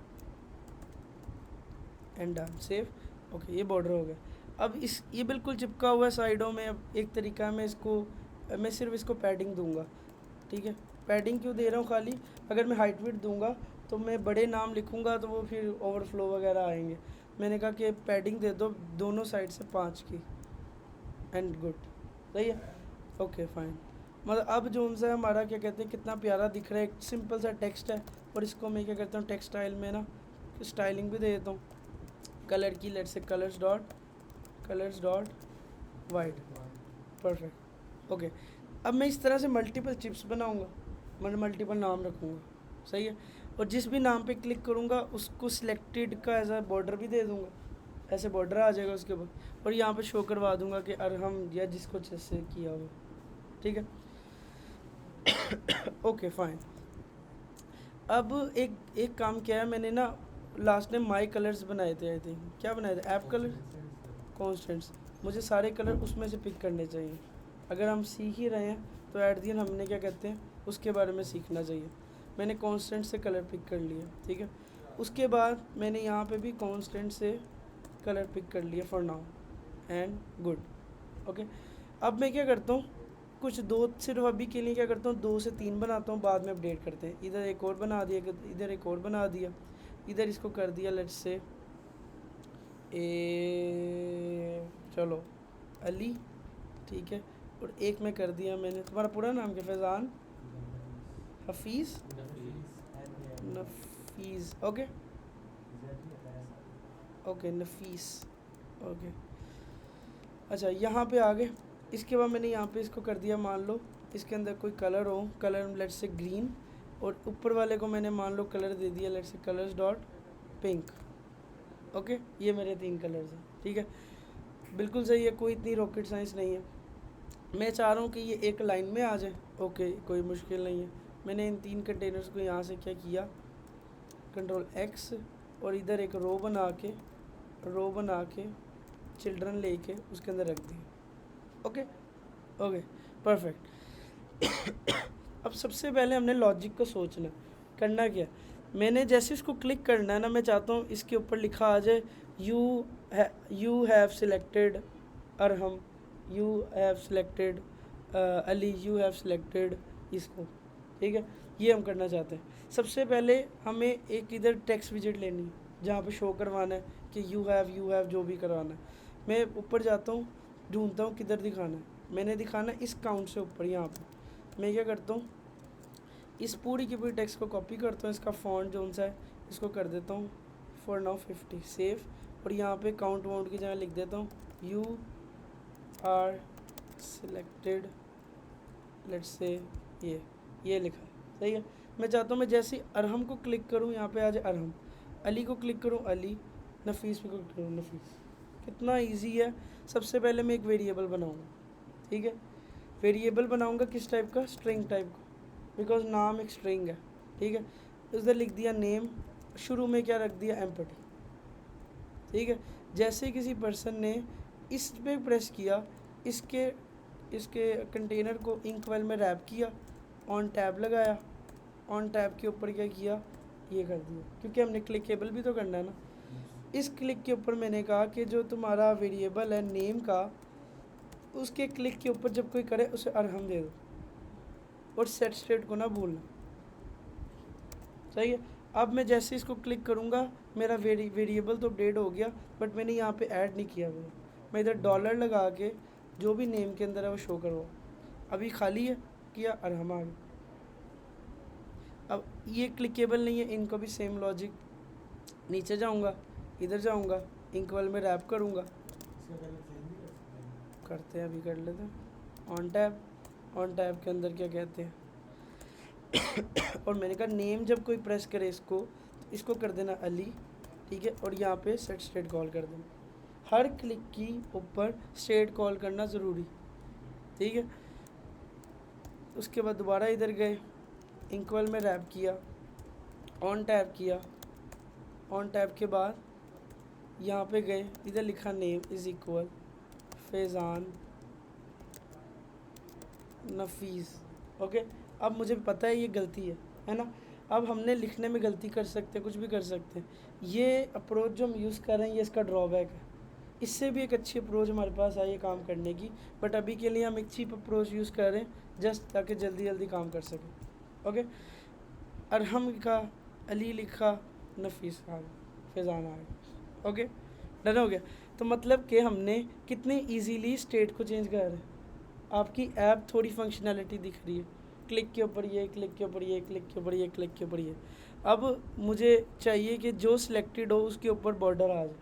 एंड डन सेव। ओके, ये बॉर्डर हो गया। अब इस ये बिल्कुल चिपका हुआ है साइडों में। अब एक तरीका है, मैं सिर्फ इसको पैडिंग दूंगा, ठीक है। पैडिंग क्यों दे रहा हूँ खाली, अगर मैं हाइट विड्थ दूंगा तो मैं बड़े नाम लिखूंगा तो वो फिर ओवरफ्लो वगैरह आएंगे। मैंने कहा कि पैडिंग दे दो दोनों साइड से 5 की एंड गुड, सही है। ओके फाइन, मतलब अब जो उनसे हमारा क्या कहते हैं कितना प्यारा दिख रहा है, एक सिंपल सा टेक्स्ट है। और इसको मैं क्या करता हूँ टेक्सटाइल में ना स्टाइलिंग भी दे देता हूँ कलर की। Let's say colours dot white, perfect. Okay, अब मैं इस तरह से मल्टीपल चिप्स बनाऊंगा, मैं मल्टीपल नाम रखूँगा, सही है। और जिस भी नाम पे क्लिक करूँगा उसको सिलेक्टेड का एज अ बॉर्डर भी दे दूँगा, ऐसे बॉर्डर आ जाएगा उसके ऊपर। और यहाँ पे शो करवा दूँगा कि अरहम या जिसको जैसे किया हो, ठीक है। ओके फाइन, अब एक काम किया है मैंने ना, लास्ट में माई कलर्स बनाए थे, आई थिंक क्या बनाए थे, ऐप कलर कॉन्स्टेंट्स। मुझे सारे कलर उसमें से पिक करने चाहिए। अगर हम सीख ही रहे हैं तो एट दी एंड हमने क्या कहते हैं उसके बारे में सीखना चाहिए। मैंने कांस्टेंट से कलर पिक कर लिया, ठीक है। उसके बाद मैंने यहाँ पे भी कांस्टेंट से कलर पिक कर लिया for now and good. Okay, अब मैं क्या करता हूँ कुछ दो सिर्फ अभी के लिए क्या करता हूँ 2 से 3 बनाता हूँ, बाद में अपडेट करते हैं। इधर एक और बना दिया, इधर एक और बना दिया, इधर इसको कर दिया लेट्स से चलो अली, ठीक है। और एक में कर दिया मैंने, तुम्हारा पूरा नाम क्या, फैज़ान हफीज़ नफीज़, ओके ओके नफीस, ओके। अच्छा यहाँ पे आ गए। इसके बाद मैंने यहाँ पे इसको कर दिया, मान लो इसके अंदर कोई कलर हो, कलर लेट्स से ग्रीन। और ऊपर वाले को मैंने मान लो कलर दे दिया let's say colours dot pink, okay. ये मेरे 3 कलर्स हैं, ठीक है, बिल्कुल सही है, कोई इतनी रॉकेट साइंस नहीं है। मैं चाह रहा हूँ कि ये एक लाइन में आ जाए, ओके, कोई मुश्किल नहीं है। मैंने इन 3 कंटेनर्स को यहाँ से क्या किया, कंट्रोल एक्स, और इधर एक रो बना के चिल्ड्रन लेके उसके अंदर रख दिए, ओके ओके परफेक्ट। अब सबसे पहले हमने लॉजिक को सोचना, करना क्या, मैंने जैसे इसको क्लिक करना है ना, मैं चाहता हूँ इसके ऊपर लिखा आ जाए you have selected Arham, you have selected Ali, you have selected इसको, ठीक है। ये हम करना चाहते हैं। सबसे पहले हमें एक इधर टेक्स्ट विजेट लेनी है जहाँ पे शो करवाना है कि यू हैव जो भी करवाना है। मैं ऊपर जाता हूँ, ढूंढता हूँ किधर दिखाना है, मैंने दिखाना है इस काउंट से ऊपर। यहाँ पे मैं क्या करता हूँ, इस पूरी की पूरी टेक्स्ट को कॉपी करता हूँ, इसका फॉन्ट जो सा है इसको कर देता हूँ फॉर नाउ 50 सेव। और यहाँ पे काउंट वाउंट की जगह लिख देता हूँ you are selected, let's say ये लिखा, सही है। मैं चाहता हूँ मैं जैसे अरहम को क्लिक करूँ यहाँ पे आ जाए अरहम, अली को क्लिक करूँ अली, नफीस पे क्लिक करूँ नफीस। कितना इजी है। सबसे पहले मैं एक वेरिएबल बनाऊँगा, ठीक है। वेरिएबल बनाऊँगा किस टाइप का, स्ट्रिंग टाइप का, बिकॉज नाम एक स्ट्रिंग है, ठीक है। उधर लिख दिया नेम, शुरू में क्या रख दिया एम्पटी, ठीक है। जैसे किसी पर्सन ने इस पे प्रेस किया, इसके कंटेनर को इंक वेल में रैप किया, ऑन टैब लगाया, ऑन टैब के ऊपर क्या किया, ये कर दिया, क्योंकि हमने क्लिकेबल भी तो करना है ना। इस क्लिक के ऊपर मैंने कहा कि जो तुम्हारा वेरिएबल है नेम का, उसके क्लिक के ऊपर जब कोई करे उसे अरहम दे दो, और सेट स्टेट को ना भूलना, सही है। अब मैं जैसे इसको क्लिक करूँगा मेरा वेरिएबल तो अपडेट हो गया, बट मैंने यहाँ पे ऐड नहीं किया हुआ। मैं इधर डॉलर लगा के जो भी नेम के अंदर है वो शो करवाओ। अभी खाली है, किया अरहम आ गया। अब ये क्लिकेबल नहीं है, इनको भी सेम लॉजिक, नीचे जाऊँगा, इधर जाऊँगा, इंकवल में रैप करूँगा, करते हैं, अभी कर लेते हैं। ऑन टैब के अंदर क्या कहते हैं और मैंने कहा नेम जब कोई प्रेस करे इसको कर देना अली, ठीक है। और यहाँ पे सेट स्टेट कॉल कर देना, हर क्लिक की ऊपर स्टेट कॉल करना ज़रूरी, ठीक है। उसके बाद दोबारा इधर गए, इंक्वल में रैप किया, ऑन टैब किया, ऑन टैब के बाद यहाँ पे गए, इधर लिखा name is equal Faizan Nafees, okay, अब मुझे पता है ये गलती है ना। अब हमने लिखने में गलती कर सकते हैं, कुछ भी कर सकते हैं। ये अप्रोच जो हम यूज़ कर रहे हैं ये इसका ड्रॉबैक है। इससे भी एक अच्छी अप्रोच हमारे पास आई है काम करने की, बट अभी के लिए हम एक चीप अप्रोच यूज़ कर रहे हैं जस्ट ताकि जल्दी जल्दी काम कर सकें। ओके, अरहम लिखा, अली लिखा, नफीस आ गया, फैज़ान आ गया। ओके, डन हो गया। तो मतलब कि हमने कितने इजीली स्टेट को चेंज कर रहे हैं। आपकी ऐप थोड़ी फंक्शनैलिटी दिख रही है, क्लिक के ऊपर ये, क्लिक के ऊपर ये, क्लिक के ऊपर ये, क्लिक के ऊपर ये। अब मुझे चाहिए कि जो सिलेक्टेड हो उसके ऊपर बॉर्डर आ जाए,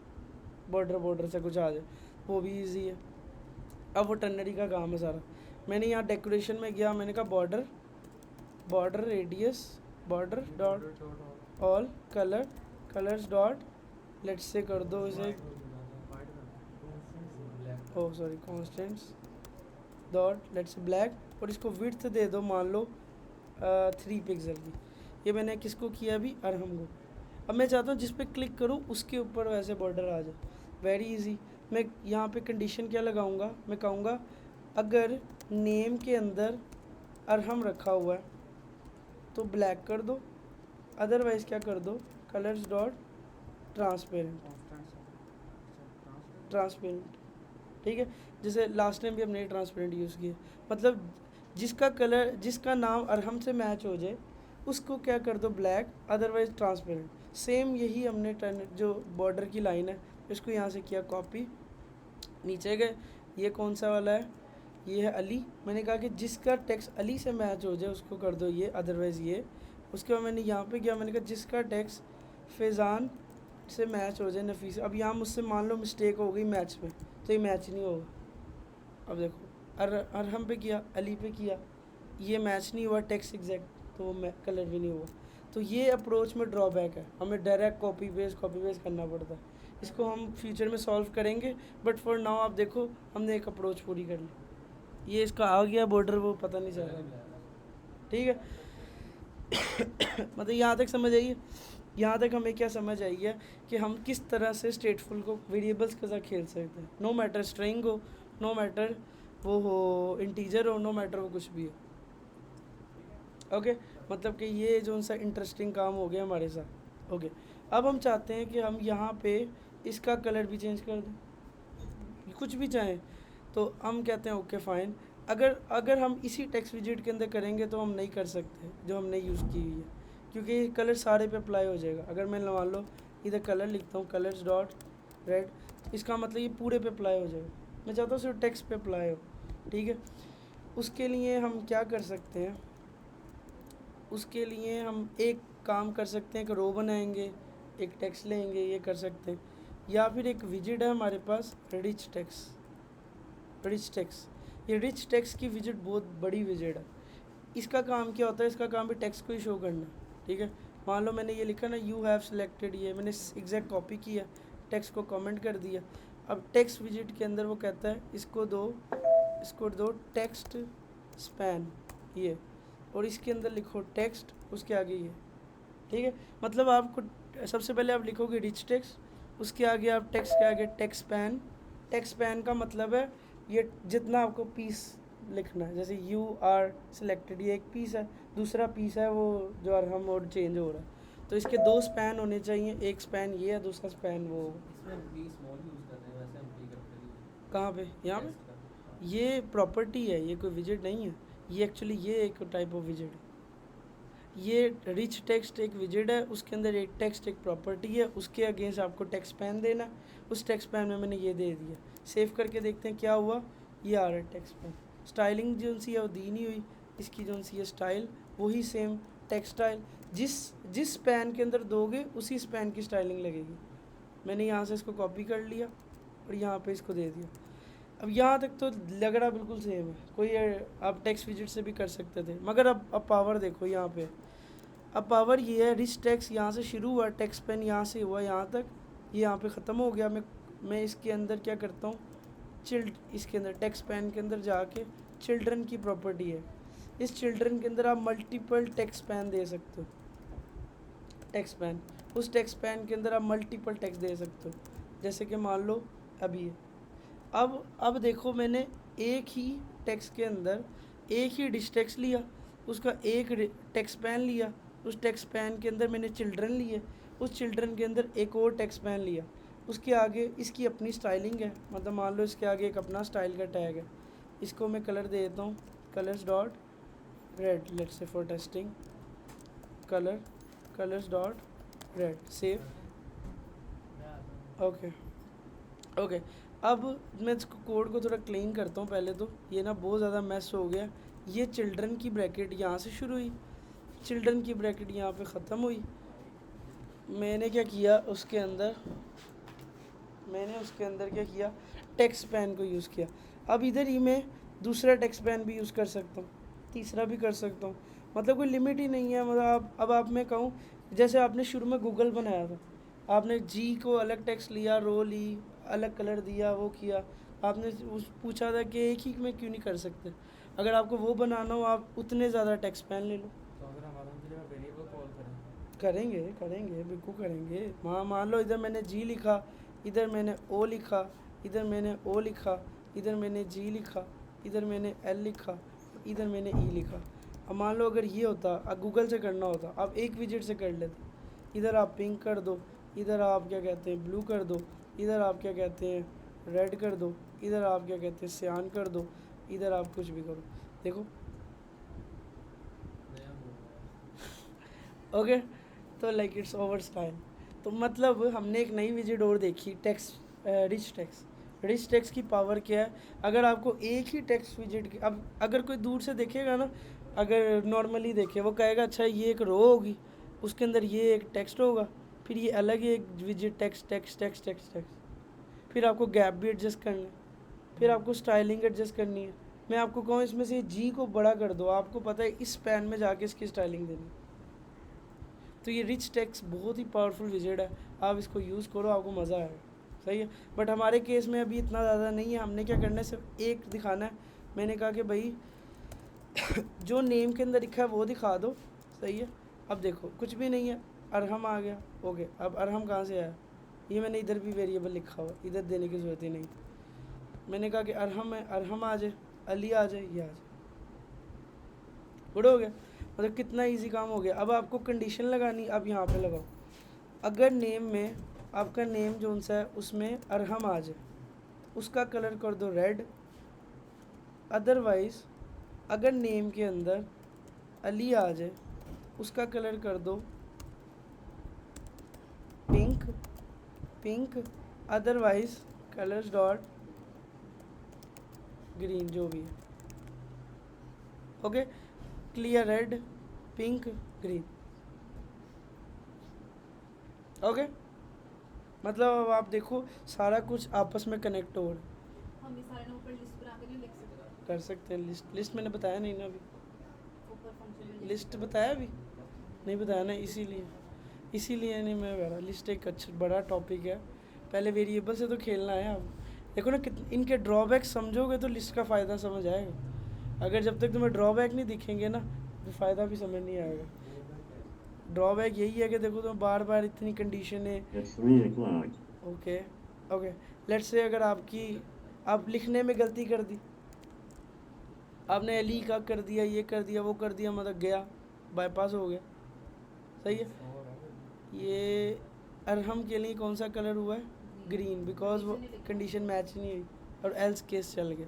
बॉर्डर से कुछ आ जाए, वो भी इजी है। अब वो टर्नरी का काम है सारा। मैंने यहाँ डेकोरेशन में गया, मैंने कहा border radius border dot all colours dot lets से कर दो इसे, oh sorry constants dot lets black, और इसको विड्थ दे दो मान लो 3 पिक्सल की। ये मैंने किसको किया अभी, अरहम को। अब मैं चाहता हूँ जिस पे क्लिक करूँ उसके ऊपर वैसे बॉर्डर आ जाए, वेरी इजी। मैं यहाँ पे कंडीशन क्या लगाऊंगा, मैं कहूँगा अगर नेम के अंदर अरहम रखा हुआ है तो ब्लैक कर दो, अदरवाइज़ क्या कर दो, कलर्स डॉट ट्रांसपेरेंट। ठीक है, जैसे लास्ट टाइम भी हमने ट्रांसपेरेंट यूज़ किया, मतलब जिसका कलर, जिसका नाम अरहम से मैच हो जाए उसको क्या कर दो ब्लैक, अदरवाइज ट्रांसपेरेंट। सेम यही हमने जो बॉर्डर की लाइन है इसको यहाँ से किया कॉपी, नीचे गए, ये कौन सा वाला है, ये है अली। मैंने कहा कि जिसका टेक्स्ट अली से मैच हो जाए उसको कर दो ये, अदरवाइज़ ये। उसके बाद मैंने यहाँ पे गया, मैंने कहा जिसका टेक्स्ट फैज़ान से मैच हो जाए नफीस। अब यहाँ मुझसे मान लो मिस्टेक हो गई मैच में, तो ये मैच नहीं होगा। अब देखो अरहम पे किया, अली पे किया, ये मैच नहीं हुआ टेक्स्ट एग्जैक्ट, तो वो कलर भी नहीं हुआ। तो ये अप्रोच में ड्रॉबैक है, हमें डायरेक्ट कॉपी पेस्ट करना पड़ता है। इसको हम फ्यूचर में सॉल्व करेंगे, बट फॉर नाउ आप देखो हमने एक अप्रोच पूरी कर ली। ये इसका आ गया बॉर्डर, वो पता नहीं चल रहा। ठीक है मतलब यहाँ तक समझ आइए, यहाँ तक हमें क्या समझ आई है कि हम किस तरह से स्टेटफुल को वेरिएबल्स के साथ खेल सकते हैं, नो मैटर स्ट्रिंग हो, नो मैटर वो हो इंटीजर हो, नो मैटर वो कुछ भी हो। ओके, मतलब कि ये जो सा इंटरेस्टिंग काम हो गया हमारे साथ। ओके, अब हम चाहते हैं कि हम यहाँ पे इसका कलर भी चेंज कर दें, कुछ भी चाहें, तो हम कहते हैं ओके फाइन। अगर हम इसी टेक्स्ट विजेट के अंदर करेंगे तो हम नहीं कर सकते जो हमने यूज़ की हुई है, क्योंकि ये कलर सारे पे अप्लाई हो जाएगा। अगर मैं मान लो इधर कलर लिखता हूँ कलर्स डॉट रेड, इसका मतलब ये पूरे पे अप्लाई हो जाएगा। मैं चाहता हूँ सिर्फ टेक्स्ट पे अप्लाई हो। ठीक है, उसके लिए हम क्या कर सकते हैं, उसके लिए हम एक काम कर सकते हैं, एक रो बनाएंगे, एक टेक्स्ट लेंगे, ये कर सकते हैं। या फिर एक विजिट है हमारे पास रिच टेक्स्ट। ये रिच टेक्स्ट की विजिट बहुत बड़ी विजिट है। इसका काम क्या होता है, इसका काम भी टेक्स्ट को ही शो करना। ठीक है, मान लो मैंने ये लिखा ना यू हैव सिलेक्टेड, ये मैंने एग्जैक्ट कॉपी किया, टेक्स्ट को कमेंट कर दिया। अब टेक्स्ट विजिट के अंदर वो कहता है इसको दो टेक्स्ट स्पैन ये, और इसके अंदर लिखो टेक्स्ट, उसके आगे ये। ठीक है, मतलब आपको सबसे पहले आप लिखोगे रिच टेक्स्ट, उसके आगे आप टेक्स्ट के आगे टेक्स्ट पैन का मतलब है ये जितना आपको पीस लिखना है। जैसे यू आर सिलेक्टेड, ये एक पीस है, दूसरा पीस है वो जो अरहम और चेंज हो रहा है, तो इसके 2 स्पैन होने चाहिए, एक स्पैन ये है, दूसरा स्पैन वो। कहाँ पे, यहाँ पे ये प्रॉपर्टी है, ये कोई विजिट नहीं है, ये एक्चुअली ये एक टाइप ऑफ विजिट है। ये रिच टेक्स्ट एक विजिट है, उसके अंदर एक टेक्स्ट एक प्रॉपर्टी है, उसके अगेंस्ट आपको टेक्स्ट पैन देना। उस टेक्स्ट पैन में मैंने ये दे दिया, सेव करके देखते हैं क्या हुआ, ये आ रहा है टेक्स्ट पैन। स्टाइलिंग जो सी है वो दी नहीं हुई, इसकी जो सी है स्टाइल वही सेम टेक्स्ट स्टाइल, जिस पैन के अंदर दोगे उसी स्पैन की स्टाइलिंग लगेगी। मैंने यहाँ से इसको कॉपी कर लिया और यहाँ पे इसको दे दिया। अब यहाँ तक तो लग रहा बिल्कुल सेम है, कोई आप टेक्स्ट विजिट से भी कर सकते थे, मगर अब पावर देखो यहाँ पे। अब पावर ये है, रिच टेक्स्ट यहाँ से शुरू हुआ, टेक्स्ट पेन यहाँ से हुआ यहाँ तक, ये यहाँ पे ख़त्म हो गया। मैं इसके अंदर क्या करता हूँ, इसके अंदर टेक्स्ट पेन के अंदर जाके चिल्ड्रन की प्रॉपर्टी है, इस चिल्ड्रन के अंदर आप मल्टीपल टेक्स्ट पेन दे सकते हो। टेक्स्ट पेन, उस टेक्स्ट पेन के अंदर आप मल्टीपल टेक्स्ट दे सकते हो, जैसे कि मान लो अभी है। अब देखो मैंने एक ही टेक्स्ट के अंदर एक ही डिश टेक्स्ट लिया, उसका एक टेक्स्ट पैन लिया, उस टेक्स्ट पैन के अंदर मैंने चिल्ड्रन लिए, उस चिल्ड्रन के अंदर एक और टेक्स्ट पैन लिया, उसके आगे इसकी अपनी स्टाइलिंग है, मतलब मान लो इसके आगे एक अपना स्टाइल का टैग है, इसको मैं कलर दे देता हूँ colours dot red, let's say for testing colours dot red, save. Okay okay, अब मैं इसको कोड को थोड़ा क्लीन करता हूँ। पहले तो ये ना बहुत ज़्यादा मैस हो गया। ये चिल्ड्रन की ब्रैकेट यहाँ से शुरू हुई, चिल्ड्रन की ब्रैकेट यहाँ पे ख़त्म हुई। मैंने क्या किया उसके अंदर क्या किया, टेक्स्ट पैन को यूज़ किया। अब इधर ही मैं दूसरा टेक्स्ट पैन भी यूज़ कर सकता हूँ, तीसरा भी कर सकता हूँ, मतलब कोई लिमिट ही नहीं है। मतलब अब आप मैं कहूँ, जैसे आपने शुरू में गूगल बनाया था, आपने जी को अलग टेक्स्ट लिया, रो ली, अलग कलर दिया, वो किया, आपने उस पूछा था कि एक ही में क्यों नहीं कर सकते। अगर आपको वो बनाना हो आप उतने ज़्यादा टेक्स्ट पैन ले लो। तो अगर हम वेरिएबल कॉल करें, करेंगे बिल्कुल करेंगे। मान लो इधर मैंने जी लिखा, इधर मैंने ओ लिखा, इधर मैंने ओ लिखा, इधर मैंने जी लिखा, इधर मैंने एल लिखा, इधर मैंने ई लिखा। अब मान लो अगर ये होता, अब गूगल से करना होता, आप एक विजिट से कर लेते। इधर आप पिंक कर दो, इधर आप क्या कहते हैं ब्लू कर दो, इधर आप क्या कहते हैं रेड कर दो, इधर आप क्या कहते हैं सियान कर दो, इधर आप कुछ भी करो। देखो नया हो ओके, तो लाइक इट्स ओवर स्टाइल। तो मतलब हमने एक नई विजिट और देखी, टेक्स्ट रिच टेक्स्ट की पावर क्या है। अगर आपको एक ही टेक्स्ट विजिट की, अब अगर कोई दूर से देखेगा ना, अगर नॉर्मली देखे, वो कहेगा अच्छा ये एक रो होगी, उसके अंदर ये एक टेक्स्ट होगा, फिर ये अलग ही एक विजिट टेक्स्ट, फिर आपको गैप भी एडजस्ट करना है, फिर आपको स्टाइलिंग एडजस्ट करनी है। मैं आपको कहूँ इसमें से जी को बड़ा कर दो, आपको पता है इस पैन में जाके इसकी स्टाइलिंग देनी। तो ये रिच टेक्स्ट बहुत ही पावरफुल विजिट है, आप इसको यूज़ करो, आपको मज़ा आएगा। सही है, बट हमारे केस में अभी इतना ज़्यादा नहीं है। हमने क्या करना है, सिर्फ एक दिखाना है। मैंने कहा कि भाई जो नेम के अंदर लिखा है वो दिखा दो। सही है, अब देखो कुछ भी नहीं है, अरहम आ गया। ओके, अब अरहम कहाँ से आया, ये मैंने इधर भी वेरिएबल लिखा हुआ, इधर देने की ज़रूरत ही नहीं। मैंने कहा कि अरहम है, अरहम आ जाए, अली आ जाए, ये आ जाए, गुड हो गया। मतलब कितना इजी काम हो गया। अब आपको कंडीशन लगानी, अब यहाँ पे लगाओ, अगर नेम में आपका नेम जो सा है उसमें अरहम आ जाए, उसका कलर कर दो रेड। अदरवाइज़ अगर नेम के अंदर अली आ जाए, उसका कलर कर दो pink. Otherwise colours dot green, जो भी है। Okay, clear, red pink green. Okay, मतलब अब आप देखो सारा कुछ आपस में कनेक्ट हो रहा है। हम ये सारे ऊपर लिस्ट बना के नहीं लिख सकते, कर सकते हैं लिस्ट मैंने बताया नहीं ना अभी, ऊपर फंक्शन में लिस्ट बताया अभी नहीं बताया ना, इसीलिए नहीं मैं कह रहा। लिस्ट एक अच्छा बड़ा टॉपिक है, पहले वेरिएबल से तो खेलना है। अब देखो ना इनके ड्रॉबैक समझोगे तो लिस्ट का फ़ायदा समझ आएगा। अगर जब तक तुम्हें ड्रॉबैक नहीं दिखेंगे ना तो फ़ायदा भी समझ नहीं आएगा। ड्रॉबैक यही है कि देखो तुम बार बार इतनी कंडीशन है। ओके, लेट्स से अगर आप लिखने में गलती कर दी, आपने अली का कर दिया, ये कर दिया, वो कर दिया, मतलब गया, बाईपास हो गया। सही है, ये अरहम के लिए कौन सा कलर हुआ है, ग्रीन, बिकॉज वो कंडीशन मैच नहीं हुई और एल्स केस चल गया।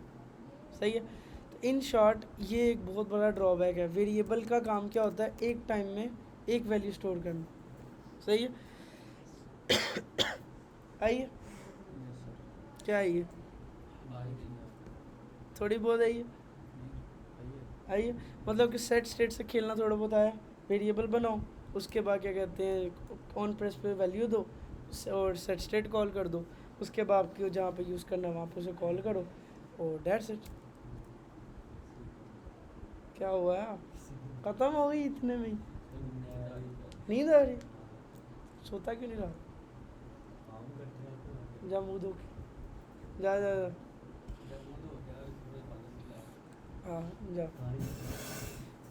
सही है, तो इन शॉर्ट ये एक बहुत बड़ा ड्रॉबैक है। वेरिएबल का काम क्या होता है, एक टाइम में एक वैल्यू स्टोर करना। सही है आइए, क्या आइए, थोड़ी बहुत आइए, मतलब कि सेट स्टेट से खेलना थोड़ा बहुत आया। वेरिएबल बनाओ, उसके बाद क्या कहते हैं ऑन प्रेस पे वैल्यू दो और सेट स्टेट कॉल कर दो, उसके बाद आपको जहाँ पे यूज़ करना है वहाँ पे उसे कॉल करो और दैट्स इट। क्या हुआ है, ख़त्म हो गई इतने में ही? नींद आ रही, सोता क्यों नहीं रहा? जा मुँह धो के जा हाँ जा।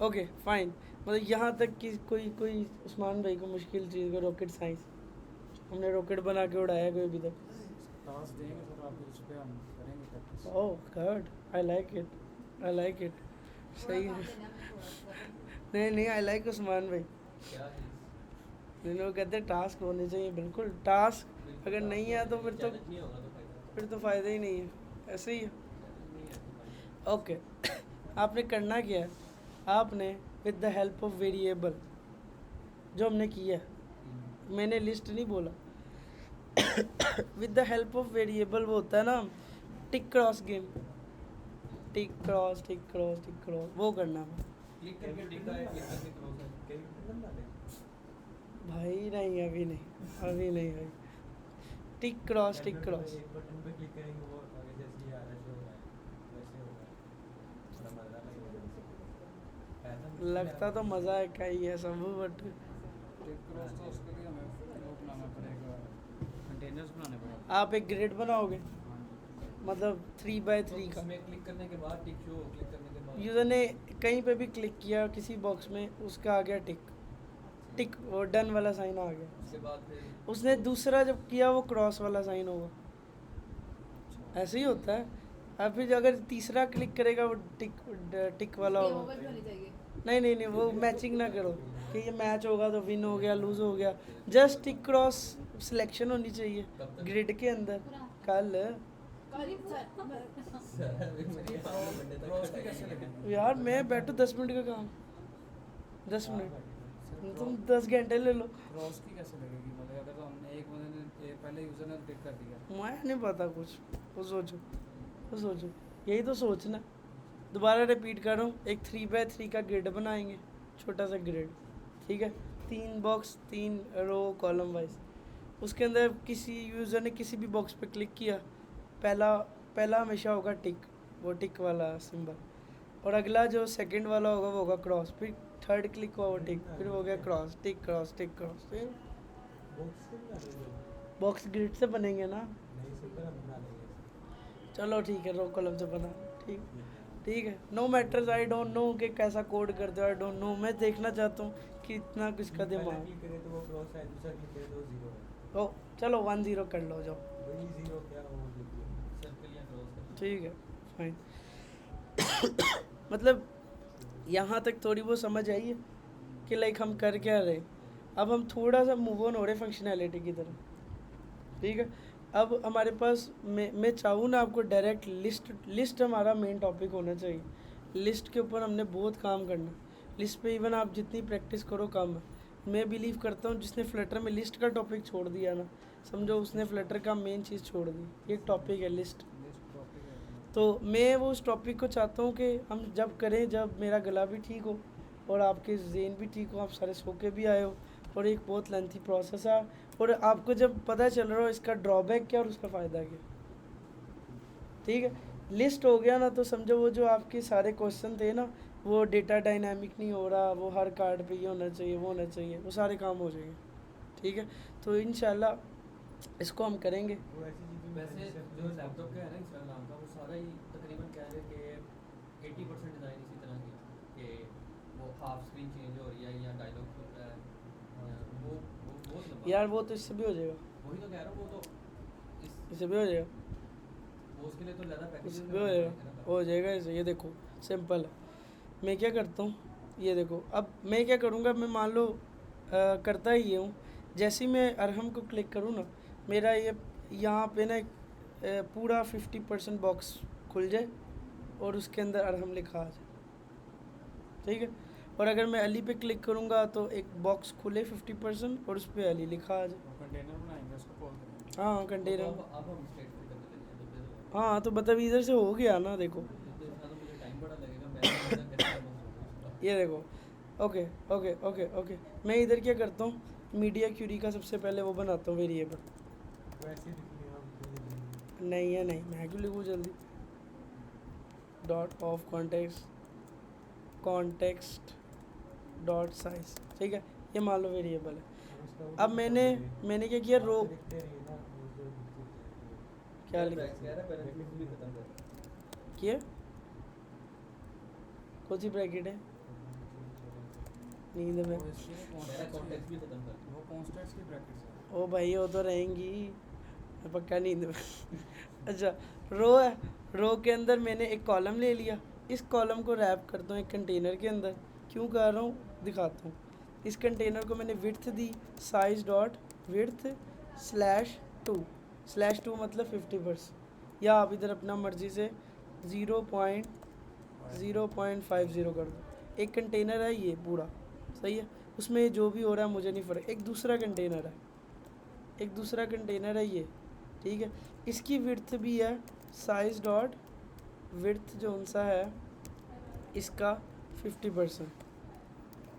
ओके फाइन, मतलब यहाँ तक कि कोई उस्मान भाई को मुश्किल चीज़ को रॉकेट साइंस, हमने रॉकेट बना के उड़ाया कोई अभी तक। टास्क देंगे सर आपको, उस पर हम करेंगे practice. Oh God, I like it, सही है। नहीं आई लाइक उस्मान भाई। क्या चीज़? नहीं, वो कहते हैं टास्क होने चाहिए, बिल्कुल टास्क बिल्कुल अगर टास्क नहीं है होना तो फिर चाहिए, तो चैलेंज नहीं होगा तो फायदा फिर तो फ़ायदा ही नहीं है, ऐसे ही है। चैलेंज नहीं है तो फायदा। ओके आपने करना क्या है, आपने with the help of variable जो हमने किया है, मैंने लिस्ट नहीं बोला with the help of variable वो होता है ना tick cross game, tick cross tick cross tick cross, वो करना है क्लिक करके टिक है, क्लिक करके क्रॉस है। भाई। नहीं अभी नहीं, अभी नहीं भाई। Tick cross tick cross. एक बटन पे क्लिक करेंगे वो आगे जैसे ये आ रहा है जो हो रहा है वैसे होगा। थोड़ा मजा लगेगा। ऐसा लगता तो मज़ा है का ही है सब, बट टिक क्रॉस तो उसके लिए हमें वो बनाना पड़ेगा, कंटेनर्स बनाने पड़ेंगे। आप एक ग्रिड बनाओगे हाँ जी। मतलब 3x3 का। उसमें क्लिक करने के बाद टिक शो, क्लिक करने के बाद यूज़र ने कहीं पे भी क्लिक किया किसी बॉक्स में, उसका आ गया टिक, टिक वो डन वाला साइन आ गया। उसके बाद फिर उसने दूसरा जब किया वो क्रॉस वाला साइन होगा, ऐसे ही होता है। अब फिर अगर तीसरा क्लिक करेगा वो टिक वाला ये होगा। ओवर भी होनी चाहिए। नहीं वो मैचिंग ना करो कि ये मैच होगा तो विन हो गया लूज हो गया, जस्ट टिक क्रॉस सिलेक्शन होनी चाहिए कब तक? ग्रिड के अंदर। कल करीब क्रॉस की कैसे लगेगी? यार मैं बैठू 10 मिनट का काम, 10 मिनट तुम 10 घंटे ले लो। क्रॉस की कैसे लगेगी? मतलब अगर तो हमने एक बंदे ने पहले यूज़र ने टिक कर दिया, मैं नहीं पता कुछ, वो सोचो यही तो सोचना। दोबारा रिपीट कर रहा हूँ, एक 3x3 का ग्रिड बनाएंगे, छोटा सा ग्रिड, ठीक है, 3 बॉक्स 3 रो कॉलम वाइज। उसके अंदर किसी यूज़र ने किसी भी बॉक्स पे क्लिक किया, पहला हमेशा होगा टिक, वो टिक वाला सिंबल, और अगला जो सेकंड वाला होगा वो होगा क्रॉस, फिर थर्ड क्लिक हुआ वो टिक, फिर हो गया cross tick cross tick cross. Box से बना लेंगे। बॉक्स ग्रिड से बनेंगे ना, नहीं सिंपल हम बना लेंगे। चलो ठीक है, रो कॉलम से बना, ठीक है। No matters, I don't know कि कैसा कोड करते हो, आई डोंट नो, मैं देखना चाहता हूँ कि इतना किसका पहला दिमाग। क्लिक करें तो वो क्रॉस है, दूसरा क्लिक करें तो वो जीरो है। ओ चलो 1-0 कर लो जाओ, वही जीरो क्या वो देखिए। सर्कल या क्रॉस करना। ठीक है फाइन मतलब यहाँ तक थोड़ी वो समझ आई है कि लाइक हम कर क्या रहे। अब हम थोड़ा सा मूव ऑन हो रहे फंक्शनैलिटी की तरफ, ठीक है। अब हमारे पास मैं चाहूँ ना आपको डायरेक्ट लिस्ट हमारा मेन टॉपिक होना चाहिए। लिस्ट के ऊपर हमने बहुत काम करना, लिस्ट पे इवन आप जितनी प्रैक्टिस करो कम है। मैं बिलीव करता हूँ जिसने फ्लटर में लिस्ट का टॉपिक छोड़ दिया ना, समझो उसने फ्लटर का मेन चीज़ छोड़ दी। एक टॉपिक है लिस्ट, लिस्ट टॉपिक है। तो मैं वो उस टॉपिक को चाहता हूँ कि हम जब करें जब मेरा गला भी ठीक हो और आपके ज़हन भी ठीक हो, आप सारे सो के भी आए हो, और एक बहुत लेंथी प्रोसेस है, और आपको जब पता चल रहा हो इसका ड्रॉबैक क्या और उसका फ़ायदा क्या, ठीक है। लिस्ट हो गया ना तो समझो वो जो आपके सारे क्वेश्चन थे ना, वो डेटा डायनामिक नहीं हो रहा, वो हर कार्ड पे ये होना चाहिए वो होना चाहिए, वो सारे काम हो जाएंगे, ठीक है। तो इंशाल्लाह इसको हम करेंगे। वो ऐसी चीज़ वैसे जो लैपटॉप का है ना इसका नाम का, वो सारा ही तकरीबन कह रहे कि 80% डिज़ाइन इसी तरह की कि वो हाफ स्क्रीन चेंज हो रही है या डायलॉग खुल रहा है, या वो बहुत लंबा। यार वो तो इससे भी हो जाएगा, वही तो कह रहा हूँ, वो तो इससे भी हो जाएगा, वो उसके लिए तो ज़्यादा पैकेज इससे भी हो जाएगा इसे। ये देखो सिंपल है, मैं क्या करता हूँ, ये देखो अब मैं क्या करूँगा, मैं मान लो करता ही ये हूँ, जैसे ही मैं अरहम को क्लिक करूँ ना, मेरा ये यहाँ पे ना पूरा 50% बॉक्स खुल जाए और उसके अंदर अरहम लिखा आ जाए, ठीक है। और अगर मैं अली पे क्लिक करूँगा तो एक बॉक्स खुले 50% और उस पर अली लिखा आ जाए। वो कंटेनर बनाएंगे, उसको कॉल करेंगे। हाँ कंटेनर, अब हम स्ट्रेट पे करने लगे हैं तो फिर हाँ तो मतलब इधर से हो गया ना, देखो तो इतना तो मुझे टाइम बड़ा लगेगा, मैं इतना कैसे करूँगा। ये देखो, ओके ओके ओके ओके। मैं इधर क्या करता हूँ, मीडिया क्यूरी का सबसे पहले वो बनाता हूँ वेरिएबल। वो ऐसे लिख लिया हम तो ये नहीं। नहीं है, नहीं मैं क्यों लिखूँ जल्दी, dot of context dot size, ठीक है, ये मान लो वेरिएबल है। और उसका वो अब भी मैंने क्या किया, रो लिखते रहिए ना वो जो नीचे क्या लिखा कह रहा पैरेंथेसिस भी खत्म कर। किया, कौन सी ब्रैकेट है, नींद में। वो इसकी मेरा कॉन्टेक्स्ट भी खत्म कर। वो कॉन्स्टेंट्स की प्रैक्टिस है। ओ भाई वो तो रहेंगी पक्का नींद में अच्छा रो है, रो के अंदर मैंने एक कॉलम ले लिया, इस कॉलम को रैप करता हूँ एक कंटेनर के अंदर। क्यों कर रहा हूँ दिखाता हूँ। इस कंटेनर को मैंने विड्थ दी साइज डॉट विड्थ /2 मतलब 50%, या आप इधर अपना मर्जी से 0.50 कर दो। एक कंटेनर है ये पूरा, सही है, उसमें जो भी हो रहा है मुझे नहीं फ़र्क। एक दूसरा कंटेनर है ये, ठीक है, इसकी विड्थ भी है साइज डॉट विड्थ जो उनसा है इसका 50%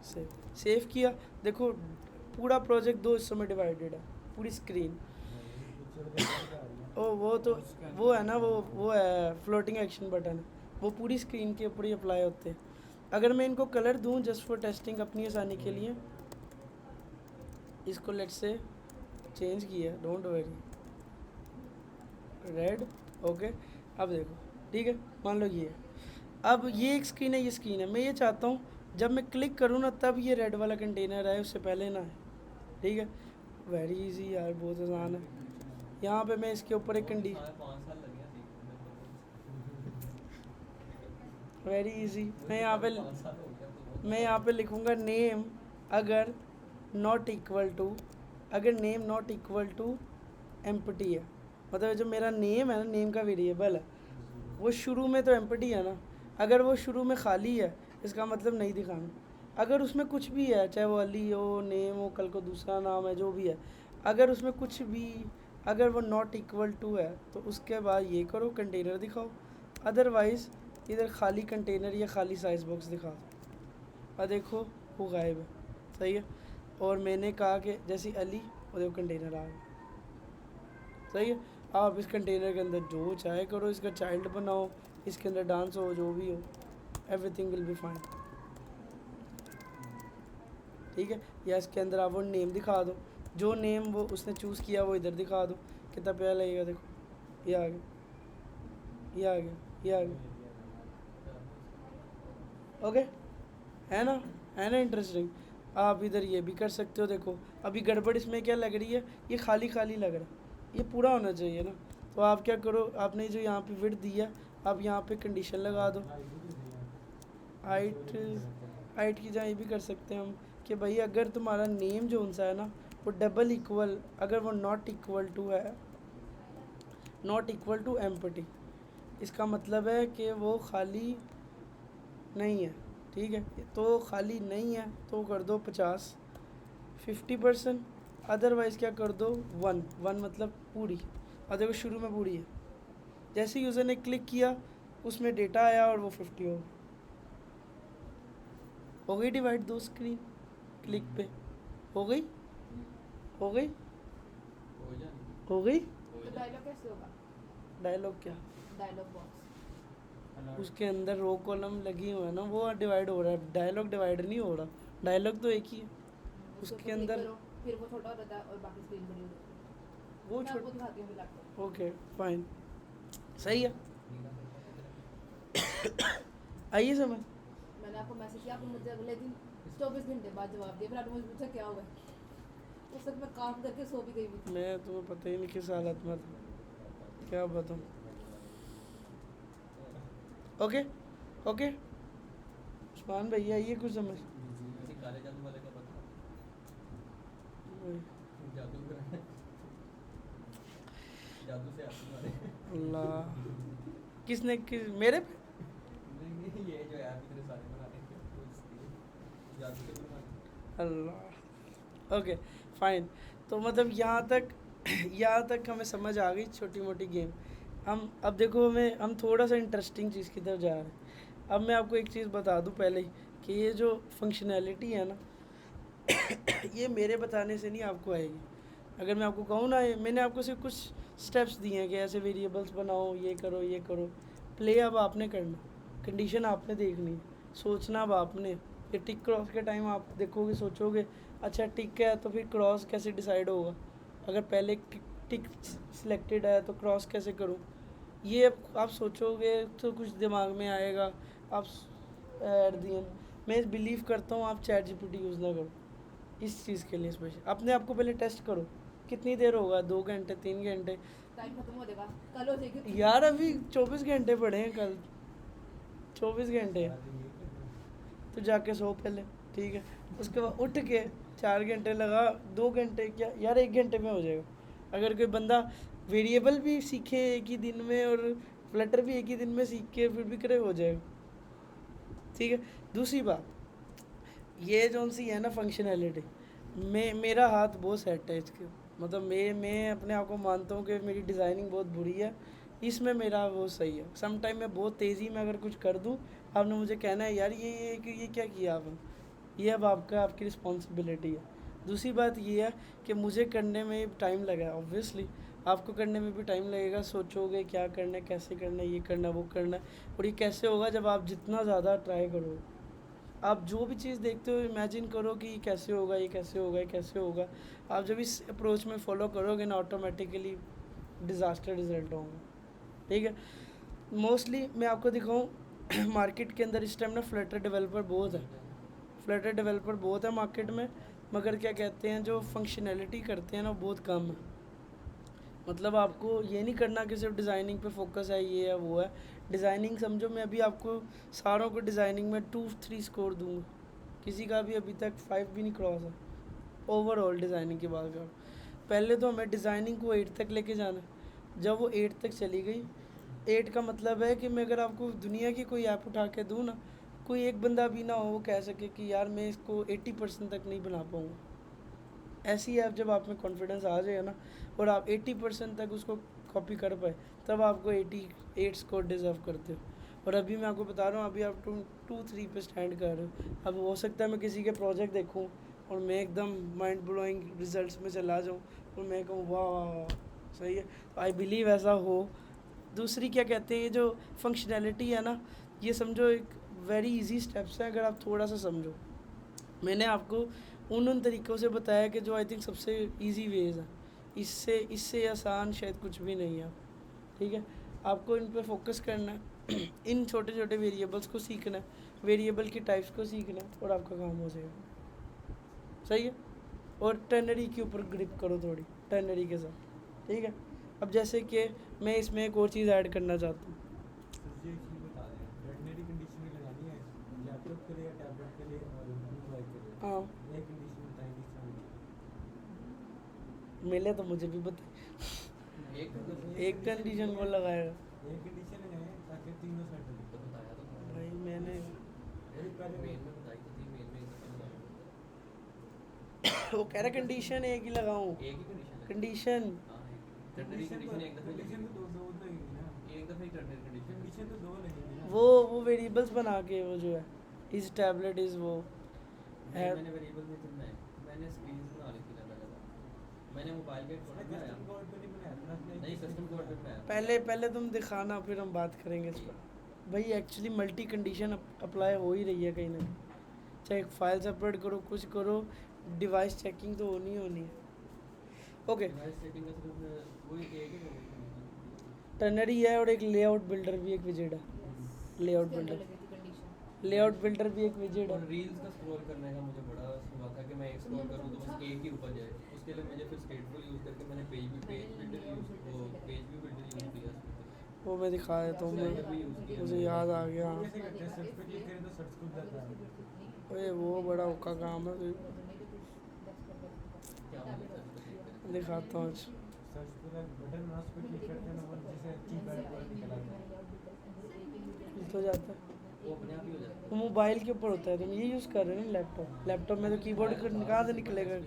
से सेव किया। देखो पूरा प्रोजेक्ट 2 हिस्सों में डिवाइडेड है, पूरी स्क्रीन। ओ वो है ना, वो है फ्लोटिंग एक्शन बटन, वो पूरी स्क्रीन के ऊपर ही अप्लाई होते हैं। अगर मैं इनको कलर दूं जस्ट फॉर टेस्टिंग अपनी आसानी के लिए, इसको लेट से चेंज किया, डोंट वरी, रेड, ओके। अब देखो, ठीक है, मान लो ये है। अब ये एक स्क्रीन है, ये स्क्रीन है। मैं ये चाहता हूँ जब मैं क्लिक करूँ ना तब ये रेड वाला कंटेनर आए, उससे पहले ना है, ठीक है। वेरी इजी यार, बहुत आसान है। यहाँ पे मैं इसके ऊपर एक 5 साल लगे हैं सीखने में। वेरी इजी, मैं 5 साल हो गया तो बहुत मैं यहाँ पे लिखूँगा नेम अगर नॉट इक्वल टू एम्प्टी है, मतलब जो मेरा नेम है ना, नेम का वेरिएबल है, वो शुरू में तो एम्प्टी है ना। अगर वो शुरू में खाली है इसका मतलब नहीं दिखाना। अगर उसमें कुछ भी है, चाहे वो अली हो, नेम हो, कल को दूसरा नाम है, जो भी है, अगर उसमें कुछ भी, अगर वो नॉट इक्वल टू है तो उसके बाद ये करो, कंटेनर दिखाओ। अदरवाइज़ इधर खाली कंटेनर या खाली साइज बॉक्स दिखा दो। अब देखो वो गायब है, सही है। और मैंने कहा कि जैसे अली, और देखो कंटेनर आ गया, सही है। आप इस कंटेनर के अंदर जो चाहे करो, इसका चाइल्ड बनाओ, इसके अंदर डांस हो, जो भी हो, एवरीथिंग विल बी फाइन, ठीक है। या इसके अंदर आप वो नेम दिखा दो, जो नेम वो उसने चूज़ किया वो इधर दिखा दो, कितना प्यारा लगेगा। देखो ये आ गया, ये आ गया, ये आ गया, ओके, है ना इंटरेस्टिंग। आप इधर ये भी कर सकते हो। देखो अभी गड़बड़ इसमें क्या लग रही है, ये खाली खाली लग रहा है, ये पूरा होना चाहिए ना। तो आप क्या करो, आपने जो यहाँ पे विड्थ दिया, आप यहाँ पे कंडीशन लगा दो, हाइट की जहाँ ये भी कर सकते हैं हम कि भाई अगर तुम्हारा नेम जो उनसा है ना वो डबल इक्वल, अगर वो नॉट इक्वल टू एम्प्टी, इसका मतलब है कि वो खाली नहीं है, ठीक है। तो खाली नहीं है तो कर दो 50%, अदरवाइज़ क्या कर दो 1 मतलब पूरी। और देखो शुरू में पूरी है, जैसे यूज़र ने क्लिक किया उसमें डेटा आया और वो 50 हो गई डिवाइड। 2 स्क्रीन क्लिक पे हो गई हो जाए तो डायलॉग कैसे होगा? डायलॉग क्या, डायलॉग बॉक्स उसके अंदर रो कॉलम लगी हुई है ना, वो डिवाइड हो रहा है, डायलॉग डिवाइड नहीं हो रहा, डायलॉग तो एक ही है। उसके अंदर फिर वो छोटा हो जाता है और बाकी स्क्रीन बड़ी हो जाती है। वो मैं आपको छोटा, दिखाती हूँ लैपटॉप। ओके फाइन, सही है। आइए समझ, मैंने आपको मैसेज किया, आपने मुझे अगले दिन 24 घंटे बाद जवाब दिया। फिर आपने मुझे पूछा क्या हुआ है, उस वक्त मैं काम करके सो भी गई हुई थी। मैं तुम्हें पता ही नहीं किस हालत में था, क्या बताऊँ। ओके उस्मान भैया आइए कुछ समझ। किसी काले जादू वाले का पता, जादू से आंसू मारे। अल्लाह, किसने मेरे पे? नहीं, ये जो ऐप इतने सारे बनाने के वो इसलिए जादू के बनाने। अल्लाह, ओके फाइन। तो मतलब यहाँ तक हमें समझ आ गई छोटी मोटी गेम। हम अब देखो हम थोड़ा सा इंटरेस्टिंग चीज़ की तरफ जा रहे हैं। अब मैं आपको एक चीज़ बता दूं पहले ही कि ये जो फंक्शनैलिटी है ना ये मेरे बताने से नहीं आपको आएगी। अगर मैं आपको कहूँ ना, मैंने आपको सिर्फ कुछ स्टेप्स दिए हैं कि ऐसे वेरिएबल्स बनाओ, ये करो, प्ले अब आपने करना, कंडीशन आपने देखनी है, सोचना अब आपने। ये टिक क्रॉस के टाइम आप देखोगे, सोचोगे अच्छा टिक है तो फिर क्रॉस कैसे डिसाइड होगा, अगर पहले टिक सिलेक्टेड है तो क्रॉस कैसे करूँ, ये आप सोचोगे तो कुछ दिमाग में आएगा। आप एट दी एंड मैं बिलीव करता हूँ आप चैट जीपीटी यूज़ ना करो इस चीज़ के लिए स्पेशल। अपने आप को पहले टेस्ट करो, कितनी देर होगा, 2 घंटे 3 घंटे, टाइम खत्म हो जाएगा, कल हो जाएगी। यार अभी 24 घंटे पड़े हैं, कल 24 घंटे तो जाके सो पहले, ठीक है। उसके बाद उठ के 4 घंटे लगा, 2 घंटे क्या यार 1 घंटे में हो जाएगा। अगर कोई बंदा वेरिएबल भी सीखे एक ही दिन में और फ्लटर भी एक ही दिन में सीख के फिर भी करे, हो जाएगा, ठीक है। दूसरी बात, ये जो सी है ना फंक्शनैलिटी, मेरा हाथ बहुत सेट है इसके, मतलब मैं अपने आप को मानता हूँ कि मेरी डिज़ाइनिंग बहुत बुरी है, इसमें मेरा वो सही है। सम टाइम मैं बहुत तेज़ी में अगर कुछ कर दूँ, आपने मुझे कहना है यार ये क्या किया आपने, ये अब आपकी रिस्पॉन्सिबिलिटी है। दूसरी बात ये है कि मुझे करने में टाइम लगा, ऑब्वियसली आपको करने में भी टाइम लगेगा। सोचोगे क्या करना है, कैसे करना है, ये करना है, वो करना है, और ये कैसे होगा जब आप जितना ज़्यादा ट्राई करोगे। आप जो भी चीज़ देखते हो इमेजिन करो कि ये कैसे होगा, ये कैसे होगा, ये कैसे होगा। आप जब इस अप्रोच में फॉलो करोगे ना, ऑटोमेटिकली डिज़ास्टर रिजल्ट होंगे, ठीक है। मोस्टली मैं आपको दिखाऊं मार्केट के अंदर इस टाइम ना फ्लटर डेवलपर बहुत है मार्केट में, मगर क्या कहते हैं जो फंक्शनैलिटी करते हैं ना बहुत कम है। मतलब आपको ये नहीं करना कि सिर्फ डिज़ाइनिंग पे फोकस है, ये है वो है। डिज़ाइनिंग समझो, मैं अभी आपको सारों को डिज़ाइनिंग में 2-3 स्कोर दूंगा, किसी का भी अभी तक 5 भी नहीं क्रॉस है ओवरऑल डिज़ाइनिंग की बात करो। पहले तो हमें डिज़ाइनिंग को 8 तक लेके जाना है। जब वो 8 तक चली गई, 8 का मतलब है कि मैं अगर आपको दुनिया की कोई ऐप उठा के दूँ ना, कोई एक बंदा भी ना हो वो कह सके कि यार मैं इसको 80% तक नहीं बना पाऊँगा। ऐसी ऐप जब आप में कॉन्फिडेंस आ जाएगा ना और आप 80% तक उसको कॉपी कर पाए, तब आपको 88 स्कोर डिज़र्व करते हो। और अभी मैं आपको बता रहा हूँ, अभी आप 2-3 पे स्टैंड कर रहे हो। अब हो सकता है मैं किसी के प्रोजेक्ट देखूँ और मैं एकदम माइंड ब्लोइंग रिजल्ट्स में चला जाऊँ और मैं कहूँ वाह सही है, आई बिलीव ऐसा हो। दूसरी क्या कहते हैं, जो फंक्शनैलिटी है ना, ये समझो एक वेरी इजी स्टेप्स हैं अगर आप थोड़ा सा समझो। मैंने आपको उन तरीक़ों से बताया कि जो आई थिंक सबसे इजी वेज है, इससे आसान शायद कुछ भी नहीं है, ठीक है। आपको इन पे फोकस करना है इन छोटे छोटे वेरिएबल्स को सीखना है, वेरिएबल की टाइप्स को सीखना है, और आपका काम हो जाएगा, सही है। और टर्नरी के ऊपर ग्रिप करो थोड़ी, टर्नरी के साथ, ठीक है। अब जैसे कि मैं इसमें एक और चीज़ ऐड करना चाहता हूँ। सर ये एक चीज़ बता रहे हैं, वेटनरी कंडीशन में लगानी है लैपटॉप के लिए, टैबलेट के लिए और मोबाइल के लिए। हाँ, ये कंडीशन बताएंगे किस तरह मिले तो मुझे भी बता, एक कंडीशन को लगाएगा एक कंडीशन लगाएं ताकि तीनों सेट हो। तो बताया तो था। भाई मैंने वही पहले मेल में बताई तो थी, मेल में एक दफ़ा लगाया। वो कह रहा कंडीशन एक ही लगाऊं, एक ही कंडीशन है। कंडीशन हाँ, टर्नरी कंडीशन एक दफ़े कंडीशन तो दो लगेगी ना, एक दफ़े टर्नरी कंडीशन कंडीशन तो दो लगेगी ना। वो वेरिएबल्स बना के, वो जो है इस टैबलेट इज़ वो है। मैंने वेरिएबल में चुनना है, मैंने स्क्रीन बना ली थी ना पहले। मैंने मोबाइल का उसने बनाया कस्टम कोड तो नहीं बनाया था ना, नहीं, कस्टम कोड पे बनाया। पहले तुम दिखाना, फिर हम बात करेंगे इस पर। भाई एक्चुअली मल्टी कंडीशन अप्लाई हो ही रही है कहीं ना कहीं, चाहे फाइल्स अपलोड करो, कुछ करो, डिवाइस चेकिंग तो होनी है। ओके, डिवाइस सेटिंग का सिर्फ वही एक ही है। टर्नरी है और एक लेआउट बिल्डर भी एक विजिट है। लेआउट बिल्डर भी एक विजिट और है। रील्स का स्क्रॉल करने का मुझे बड़ा हुआ था कि मैं एक स्क्रॉल करूँ तो बस एक ही ऊपर जाए। उसके लिए मुझे फिर स्केटफुल यूज़ करके मैंने पेज बिल्डर यूज़ किया। वो मैं दिखा देता हूँ, Slider भी use किया। मुझे याद आ गया। वो कैसे करते हैं, सर्च पे क्लिक करें तो सर्च खुल जाता है। अरे वो बड़ा औखा काम है, क्या मुझे सर्च पे click करें? दिखाता हूँ। सर्च पे बटन माउस पे क्लिक करते हैं ना, वो जैसे कीपैड पर निकल आता है। हो जाता है, वो अपने आप ही हो जाता है। वो मोबाइल के ऊपर होता है। तुम ये यूज़ कर रहे हो ना लैपटॉप में, तो कीबोर्ड कहाँ से निकलेगा?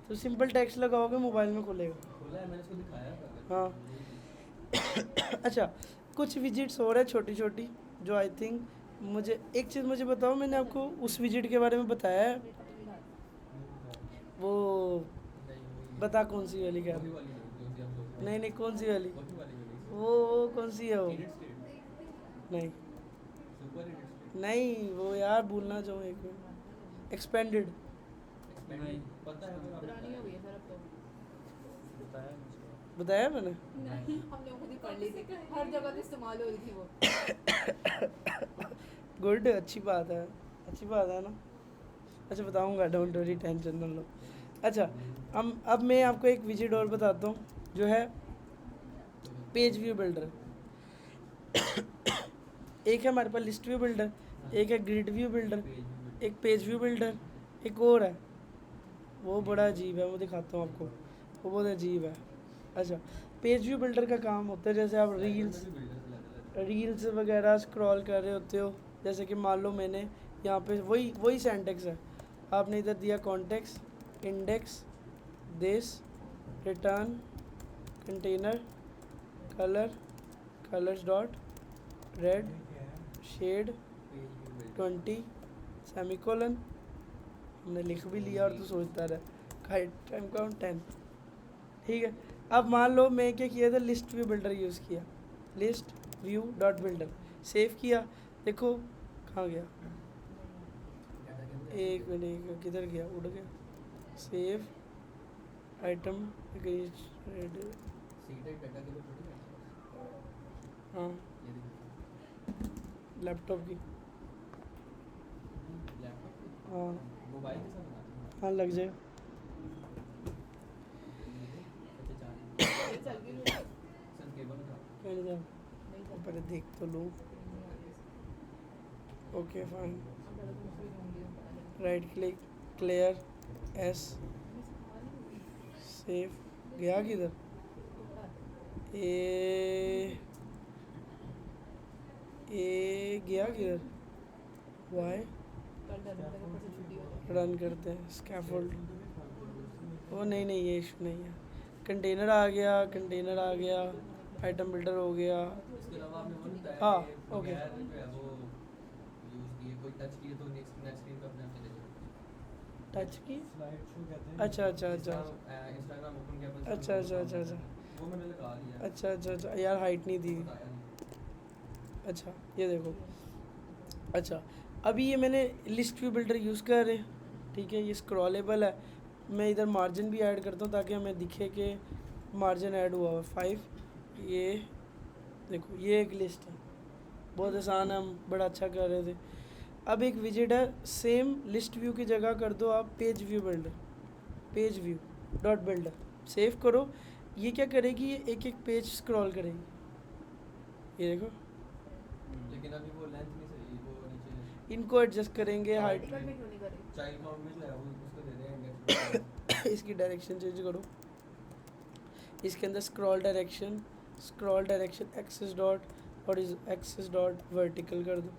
तो सिंपल टेक्स्ट लगाओगे मोबाइल में खुलेगा। खुला है, मैंने उसको दिखाया था। हाँ अच्छा, कुछ विजिट्स और है छोटी छोटी जो आई थिंक, मुझे एक चीज़ मुझे बताओ, मैंने आपको उस विजिट के बारे में बताया है, वो नहीं, बता कौन सी वाली क्या? वही वाली नहीं, जो भी हम लोग नहीं कौन सी वाली? वही वाली नहीं। वो कौन सी है वो? Edit state, नहीं super edit state, नहीं, वो यार भूलना जो एक मिनट, एक्सपेंडेड expand, पता है वो पुरानी हो गई है सर अब तो। बताया मुझे। बताया मैंने। नहीं, हमने खुद ही पढ़ ली थी, हर जगह पे इस्तेमाल हो रही थी वो। गुड, अच्छी बात है ना। अच्छा बताऊंगा, डोंट वरी, टेंशन ना लो। अच्छा, अब मैं आपको एक विजिट और बताता हूँ जो है पेज व्यू बिल्डर। एक है हमारे पास लिस्ट व्यू बिल्डर, एक है ग्रिड व्यू बिल्डर, पेज भी एक पेज व्यू बिल्डर, एक और है वो बड़ा अजीब है, वो दिखाता हूँ आपको, वो बहुत अजीब है। अच्छा, पेज व्यू बिल्डर का काम होता है जैसे आप रील्स वगैरह स्क्रॉल कर रहे होते हो, जैसे कि मान लो मैंने यहाँ पे वही सेंटेक्स है, आपने इधर दिया context, index, this, return, container, colours dot, red, shade, 20, semicolon, हमने लिख भी लिया और तो सोचता रहा, टाइम काउंट 10। ठीक है, अब मान लो मैं क्या किया था, लिस्ट व्यू बिल्डर यूज़ किया, list view dot builder, save किया, देखो कहाँ गया, एक मिनट किधर गया, उड़ गया, सेव आइटम, हाँ लैपटॉप की, हाँ मोबाइल के साथ बनाते हाँ लग जाएगा, हैं चल गई सर केबल का कहने जाओ, नहीं पहले देख तो लूँ। Okay fine, right click, clear S, save, गया किधर, ए गया किधर, वाई, रन करते हैं स्कैफोल्ड, वो नहीं ये इशू नहीं है, कंटेनर आ गया, आइटम बिल्डर हो गया, इसके अलावा आपने वो नहीं बताया हाँ, कि ओके। बगैर जो है वो यूज़ किए कोई टच किए तो नेक्स्ट स्क्रीन पे अपने आप चले जाए। टच की, स्लाइड शो कहते हैं। अच्छा इंस्टाग्राम ओपन किया पर अच्छा वो मैंने लगा लिया। अच्छा यार हाइट नहीं दी, बताया नहीं। अच्छा ये देखो, अच्छा अभी ये मैंने लिस्ट व्यू बिल्डर यूज़ कर रहे हैं, ठीक है, ये स्क्रॉलेबल है, मैं इधर मार्जिन भी ऐड करता हूँ ताकि हमें दिखे कि मार्जिन ऐड हुआ है 5, ये देखो ये एक लिस्ट है, बहुत आसान है, हम बड़ा अच्छा कर रहे थे। अब एक विजिट है, सेम लिस्ट व्यू की जगह कर दो आप page view builder, page view dot builder, save करो, ये क्या करेगी, ये एक एक पेज स्क्रॉल करेगी, ये देखो, लेकिन अभी वो लेंथ नहीं सही, वो नीचे इनको एडजस्ट करेंगे हाइट, टिकट में क्यों नहीं करे चाइल्ड काउंट में जो है वो उसको दे दें इंडेक्स। इसकी डायरेक्शन चेंज करो, इसके अंदर स्क्रॉल डायरेक्शन एक्सेस डॉट और इस एक्सेस डॉट वर्टिकल कर दो,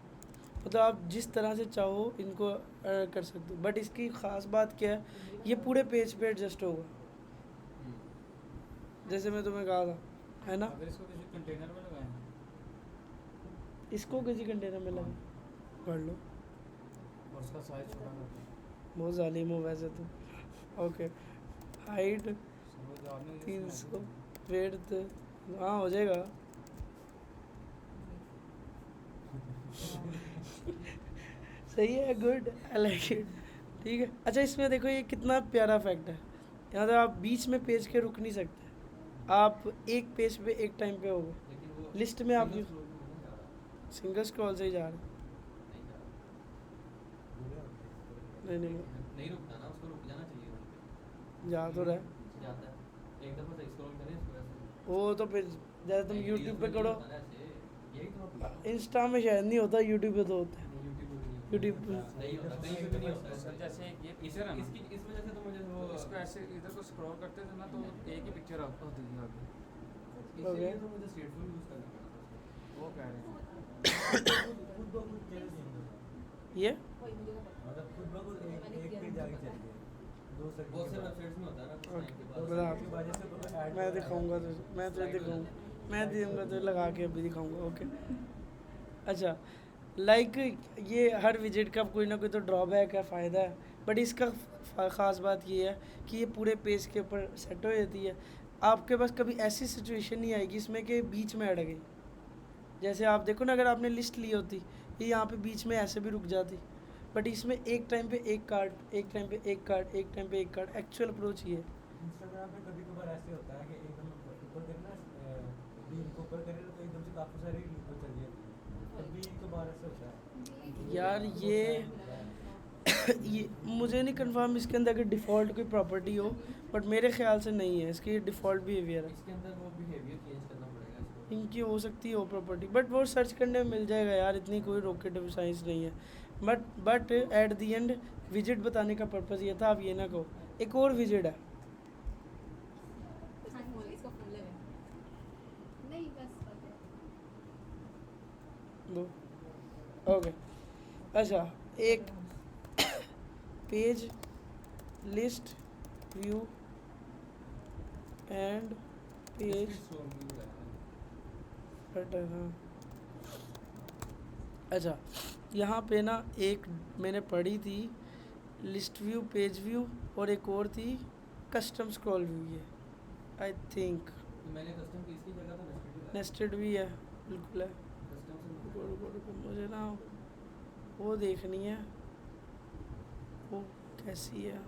मतलब आप जिस तरह से चाहो इनको कर सकते हो, बट इसकी ख़ास बात क्या है, ये पूरे पेज पे एडजस्ट होगा, जैसे मैं तुम्हें कहा था, है ना, अगर इसको किसी कंटेनर में लगाएं, इसको किसी कंटेनर में लगा कर लो, और उसका साइज छोटा करते हैं, बहुत जालिम हो वैसे तो, ओके, हाइट सर वो जो आपने 300, विड्थ, हाँ हो जाएगा, सही है, गुड, आई लाइक इट, ठीक है। अच्छा इसमें देखो ये कितना प्यारा फैक्ट है, यहाँ तो आप बीच में पेज के रुक नहीं सकते, आप एक पेज पे एक टाइम पे होगे, लेकिन वो लिस्ट में आप single scroll में नहीं जा रहा, सिंगल स्क्रॉल से ही जा रहे नहीं जा रहा। नहीं नहीं रुकता ना, उसको रुक जाना चाहिए वहीं पे। जा तो रहा है, जाता है एक दफ़ा से स्क्रॉल करें इसको ऐसे, वो तो फिर जैसे तुम नहीं, यूट्यूब Reels पे में करो, नहीं होता ना ऐसे, यही तो मैं पूछ रहा हूँ। इंस्टा में शायद नहीं होता, यूट्यूब पे तो होता है, नहीं, YouTube पे भी नहीं होता। यूट्यूब पे नहीं होता, कहीं पे भी नहीं होता सर ऐसे। जैसे ये पिक्चर है ना, इसकी इस वजह से तो मुझे वो इसको ऐसे इधर को स्क्रॉल करते थे ना तो एक ही पिक्चर होती थी आगे, इसलिए तो मुझे स्ट्रेटफॉरवर्ड यूज़ करना पड़ा था। वो कह रहे हैं खुद ब खुद चेंज नहीं होता। ये वही मुझे तो पता मतलब खुद ब खुद मैंने एक किया पे नहीं, जाके मुझे चल पता गए। दो सेकंड बहुत के से बाद। वेबसाइट्स में होता है ना कुछ टाइम के तो बाद। बता उसकी वजह से कोई ऐड मैं दिखाऊंगा तो मैं तो दिखाऊंगा, मैं दूंगा तो लगा के अभी दिखाऊंगा, ओके। अच्छा लाइक ये हर विजिट का कोई ना कोई तो ड्रॉबैक है, फ़ायदा है, बट इसका ख़ास बात ये है कि ये पूरे पेज के ऊपर सेट हो जाती है, आपके पास कभी ऐसी सिचुएशन नहीं आएगी इसमें कि बीच में अड़ गई, जैसे आप देखो ना अगर आपने लिस्ट ली होती ये यहाँ पे बीच में ऐसे भी रुक जाती, बट इसमें एक टाइम पे एक कार्ड, एक टाइम पे एक कार्ड, एक टाइम पे एक कार्ड, एक्चुअल अप्रोच ये है। इंस्टाग्राम पे कभी कभार ऐसे होता है कि एकदम ऊपर करना रील को ऊपर करें तो एकदम से काफ़ी सारी रील ऊपर चली जाती है, कभी कभार ऐसे होता है। यार ये मुझे नहीं कंफर्म इसके अंदर अगर डिफ़ॉल्ट कोई प्रॉपर्टी हो, बट मेरे ख्याल से नहीं है, इसकी डिफ़ॉल्ट बिहेवियर है। इसके अंदर वो बिहेवियर चेंज करना पड़ेगा इसको, इनकी हो सकती है वो प्रॉपर्टी, बट वो सर्च करने में मिल जाएगा यार, इतनी कोई रॉकेट साइंस नहीं है। But at the end visit बताने का पर्पज़ ये था, आप ये ना कहो। एक और विजिट है, हाँ बोले इसका फोन ले नहीं बस वो ओके। अच्छा, एक page list view and page button. हाँ अच्छा, यहाँ पे ना एक मैंने पढ़ी थी लिस्ट व्यू, पेज व्यू, और एक और थी कस्टम स्क्रॉल व्यू। ये आई थिंक मैंने कस्टम की इसकी जगह तो नेस्टेड भी है, बिल्कुल है। कस्टम से रुको रुको रुको, मुझे ना वो देखनी है, वो कैसी है।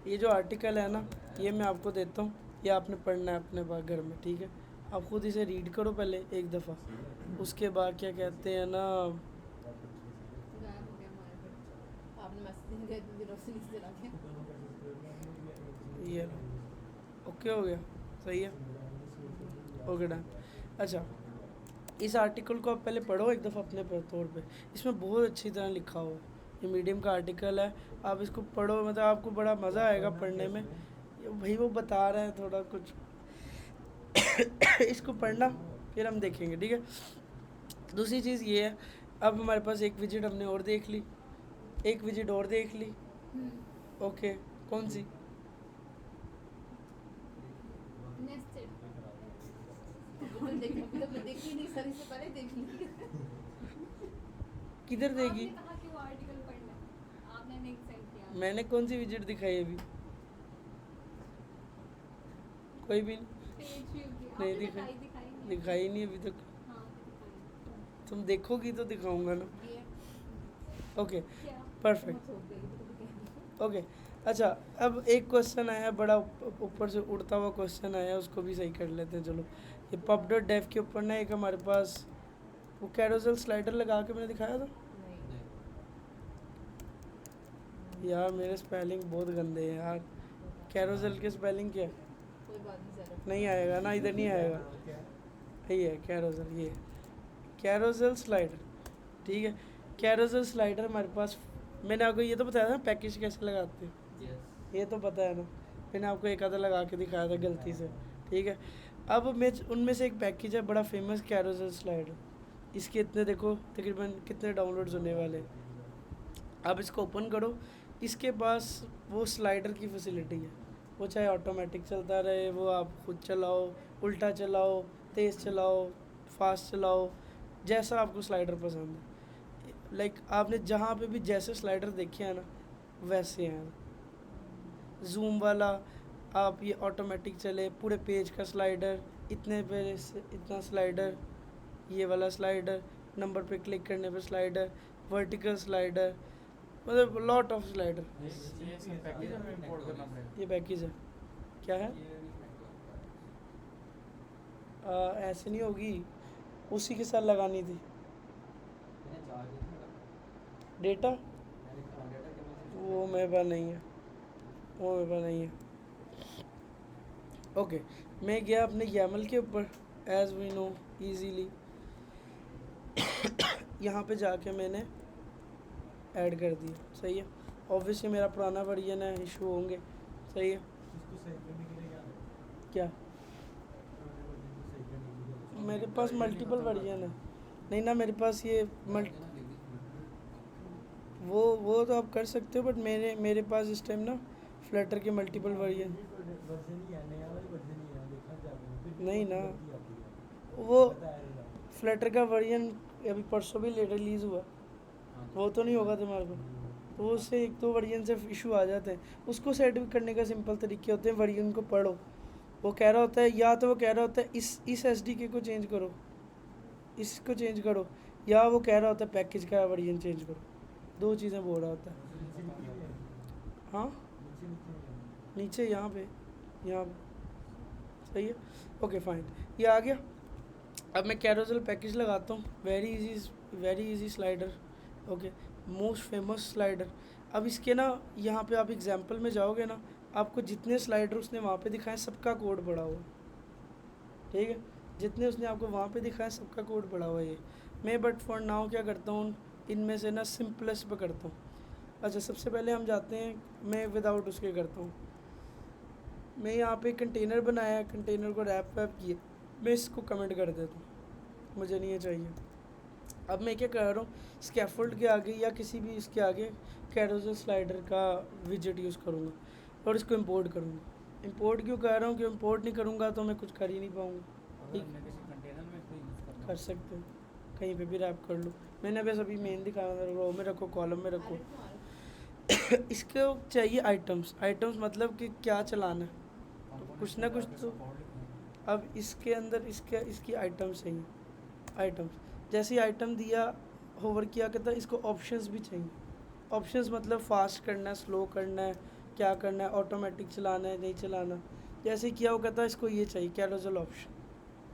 ये जो आर्टिकल है ना, ये मैं आपको देता हूँ, ये आपने पढ़ना है अपने पास घर में, ठीक है। आप खुद इसे रीड करो पहले एक दफ़ा, उसके बाद क्या कहते हैं ना, गायब हो गया हमारे पर आपने मैसेज दिया इतने दिनों से नहीं चला गया ये ओके हो गया, सही है, ओके डन। अच्छा, इस आर्टिकल को आप पहले पढ़ो एक दफ़ा अपने तौर पे, इसमें बहुत अच्छी तरह लिखा हुआ है। ये मीडियम का आर्टिकल है, आप इसको पढ़ो, मतलब आपको बड़ा मज़ा आएगा पढ़ने में। भाई वो बता रहे हैं थोड़ा कुछ इसको पढ़ना, फिर हम देखेंगे, ठीक है। दूसरी चीज़ ये है, अब हमारे पास एक विजिट हमने और देख ली, एक विजिट और देख ली, ओके। कौन सी? नेस्टेड देखी नहीं सर, इससे पहले देख ली किधर देगी? आपने कहा कि वो आर्टिकल पढ़ना है, आपने नहीं सेंड किया। मैंने कौन सी विजिट दिखाई अभी? कोई भी पेज व्यू की नहीं आपने दिखाई, दिखाई दिखाई नहीं अभी तक। हाँ दिखाई तुम देखोगी तो दिखाऊंगा ना, ये ओके क्या परफेक्ट, छोड़ देगी ओके। अच्छा, अब एक क्वेश्चन आया बड़ा ऊपर से उड़ता हुआ क्वेश्चन आया, उसको भी सही कर लेते हैं। चलो, ये pub.dev के ऊपर ना एक हमारे पास वो कैरोसेल स्लाइडर लगा के मैंने दिखाया था यार, मेरे स्पेलिंग बहुत गंदे हैं यार। कैरोसेल के स्पेलिंग क्या है? कोई बात नहीं सर नहीं आएगा ना, इधर नहीं आएगा, यही है कैरोसेल, ये कैरोसेल स्लाइडर, ठीक है। कैरोसेल स्लाइडर हमारे पास, मैंने आपको ये तो बताया था पैकेज कैसे लगाते हैं, यस ये तो पता है ना, मैंने आपको एक आधा लगा के दिखाया था गलती से, ठीक है। अब मैं उनमें से एक पैकेज है बड़ा फेमस, कैरोसेल स्लाइडर। इसके इतने देखो तकरीबन कितने डाउनलोड्स होने वाले। आप इसको ओपन करो, इसके पास वो स्लाइडर की फैसिलिटी है, वो चाहे ऑटोमेटिक चलता रहे, वो आप खुद चलाओ, उल्टा चलाओ, तेज़ चलाओ, फास्ट चलाओ, जैसा आपको स्लाइडर पसंद है। लाइक आपने जहाँ पे भी जैसे स्लाइडर देखे हैं ना, वैसे हैं। जूम वाला, आप ये ऑटोमेटिक चले, पूरे पेज का स्लाइडर, इतने पे इतना स्लाइडर, ये वाला स्लाइडर, नंबर पे क्लिक करने पे स्लाइडर, वर्टिकल स्लाइडर, मतलब लॉट ऑफ स्लाइडर। ये सब पैकेज हमें इंपोर्ट करना पड़ेगा। ये पैकेज है, क्या है? ऐसे नहीं होगी, उसी के साथ लगानी थी डेटा, वो मेरे पास नहीं है, वो मेरे पास नहीं है। ओके, मैं गया अपने YAML के ऊपर, एज वी नो इजीली यहाँ पे जाके मैंने ऐड कर दिया, सही है। ऑब्वियसली मेरा पुराना वर्जन है, इशू होंगे, सही है। इसको सही करने के लिए क्या है? क्या? सही करने के लिए मेरे पास मल्टीपल वर्जन है, नहीं ना मेरे पास ये वो तो आप कर सकते हो, बट मेरे पास इस टाइम ना फ्लटर के मल्टीपल वर्जन वर्जन ही है, नया वाला वर्जन ही है, देखा जाए नहीं ना, वो फ्लटर का वर्जन अभी परसों भी रिलीज़ हुआ, वो तो नहीं होगा तुम्हारे को, तो उससे एक दो वर्जन से इशू आ जाते हैं। उसको सेट करने का सिंपल तरीके होते हैं, वर्जन को पढ़ो। वो कह रहा होता है, या तो वो कह रहा होता है इस SDK को चेंज करो, इसको चेंज करो, या वो कह रहा होता है पैकेज का वर्जन चेंज करो, दो चीज़ें बोल रहा होता है। हाँ नीचे यहाँ पे सही है, ओके फाइन, ये आ गया। अब मैं कैरोजल पैकेज लगाता हूँ, very easy slider, okay, most famous slider. अब इसके ना यहाँ पे आप एग्जांपल में जाओगे ना, आपको जितने स्लाइडर उसने वहाँ पे दिखाए सबका कोड पड़ा हुआ है, ठीक है, जितने उसने आपको वहाँ पे दिखाया सबका कोड पड़ा हुआ है ये। मैं बट फॉर नाउ क्या करता हूँ, इनमें से ना सिंपलेस्ट पे करता हूँ। अच्छा, सबसे पहले हम जाते हैं, मैं विदाउट उसके करता हूँ। मैं यहाँ पे कंटेनर बनाया, कंटेनर को रैप वैप किया, मैं इसको कमेंट कर देता हूँ, मुझे नहीं ये चाहिए। अब मैं क्या कर रहा हूँ, स्कैफोल्ड के आगे या किसी भी इसके आगे कैरोजल स्लाइडर का विजेट यूज़ करूँगा और इसको इंपोर्ट करूँगा। इंपोर्ट क्यों कर रहा हूँ, क्यों इंपोर्ट नहीं करूँगा तो मैं कुछ कर ही नहीं पाऊँगा। अगर हमने किसी कंटेनर में इसको यूज़ करना कर सकते हो, कहीं पे भी रैप कर लो। मैंने बस अभी मेन दिखाया, रो में रखो, कॉलम में रखो। इसको चाहिए आइटम्स, आइटम्स मतलब कि क्या चलाना है, कुछ ना कुछ तो। अब इसके अंदर इसकी आइटम्स चाहिए, आइटम्स। जैसे ही आइटम दिया, होवर किया, कहता है इसको ऑप्शंस भी चाहिए। ऑप्शंस मतलब फास्ट करना है, स्लो करना है, क्या करना है, ऑटोमेटिक चलाना है, नहीं चलाना। जैसे ही किया वो कहता है इसको ये चाहिए कैरोजल ऑप्शन,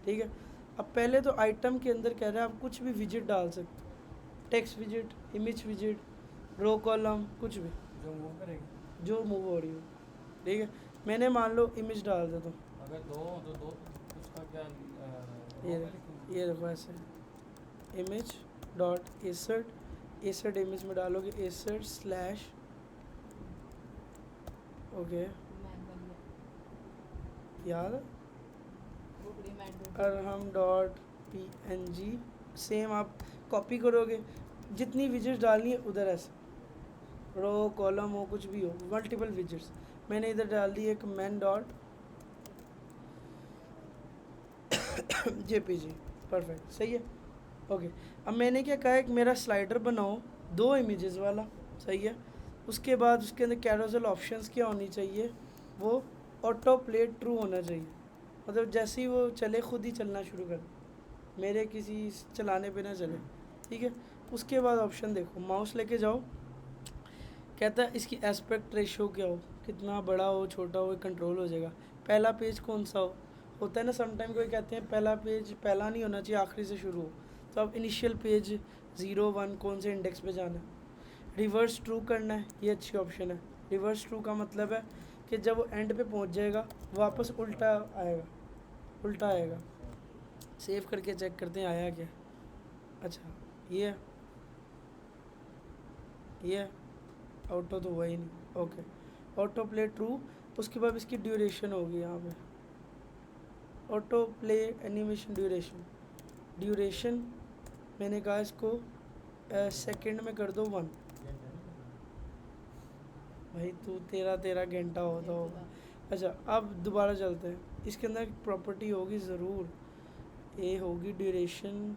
ठीक है। अब पहले तो आइटम के अंदर कह रहा है आप कुछ भी विजिट डाल सकते हो, text visit, image visit, row column, कुछ भी जो मूव करेगी। जो मूव हो रही हो, ठीक है। मैंने मान लो इमेज डाल देता हूँ, अगर दो हो तो दो उसका क्या ये देखो ऐसे इमेज डॉट एसर्ट इमेज में डालोगे एसर्ट स्लैश, ओके, याद है, अरहम डॉट png। सेम आप कॉपी करोगे, जितनी विजिट्स डालनी है उधर ऐसे रो कॉलम हो कुछ भी हो, मल्टीपल विजिट्स। मैंने इधर डाल दी एक मैन डॉट jpg, परफेक्ट, सही है, ओके। अब मैंने क्या कहा है कि मेरा स्लाइडर बनाओ 2 इमेजेस वाला, सही है। उसके बाद उसके अंदर कैरोजल ऑप्शंस क्या होनी चाहिए, वो ऑटो प्ले ट्रू होना चाहिए, मतलब जैसे ही वो चले खुद ही चलना शुरू कर, मेरे किसी चलाने पे ना चले, ठीक है। उसके बाद ऑप्शन देखो, माउस लेके जाओ, कहता है इसकी एस्पेक्ट रेशो क्या हो, कितना बड़ा हो छोटा हो, कंट्रोल हो जाएगा। पहला पेज कौन सा हो, होता है ना समटाइम कोई कहते हैं पहला पेज पहला नहीं होना चाहिए, आखिरी से शुरू हो, तो अब इनिशियल पेज 0 1 कौन से इंडेक्स पे जाना है। रिवर्स ट्रू करना है, ये अच्छी ऑप्शन है। रिवर्स ट्रू का मतलब है कि जब वो एंड पे पहुंच जाएगा वापस उल्टा आएगा। सेव करके चेक करते हैं आया क्या। अच्छा ये ऑटो तो हुआ ही नहीं, ओके, ऑटो प्ले ट्रू। उसके बाद इसकी ड्यूरेशन होगी यहाँ पे, ऑटो प्ले एनिमेशन ड्यूरेशन मैंने कहा इसको सेकंड में कर दो 1। भाई तू तेरा घंटा होता होगा। अच्छा अब दोबारा चलते हैं, इसके अंदर एक प्रॉपर्टी होगी ज़रूर, ये होगी ड्यूरेशन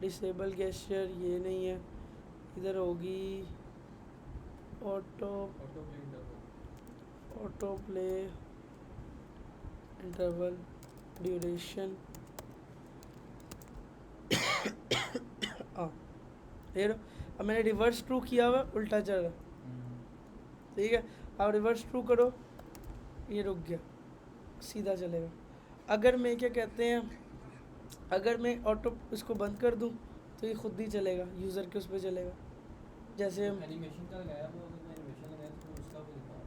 डिसेबल गेस्चर, ये नहीं है, इधर होगी ऑटो प्ले इंटरवल ड्यूरेशन, हाँ देख लो। अब मैंने रिवर्स ट्रू किया हुआ, उल्टा चल रहा, ठीक है। अब रिवर्स ट्रू करो, ये रुक गया, सीधा चलेगा। अगर मैं क्या कहते हैं, अगर मैं ऑटो इसको बंद कर दूं तो ये खुद ही चलेगा, यूज़र के उस पर चलेगा। जैसे एनिमेशन का लगाया, वो अगर मैं एनिमेशन लगाया तो उसका भी दिखा रहा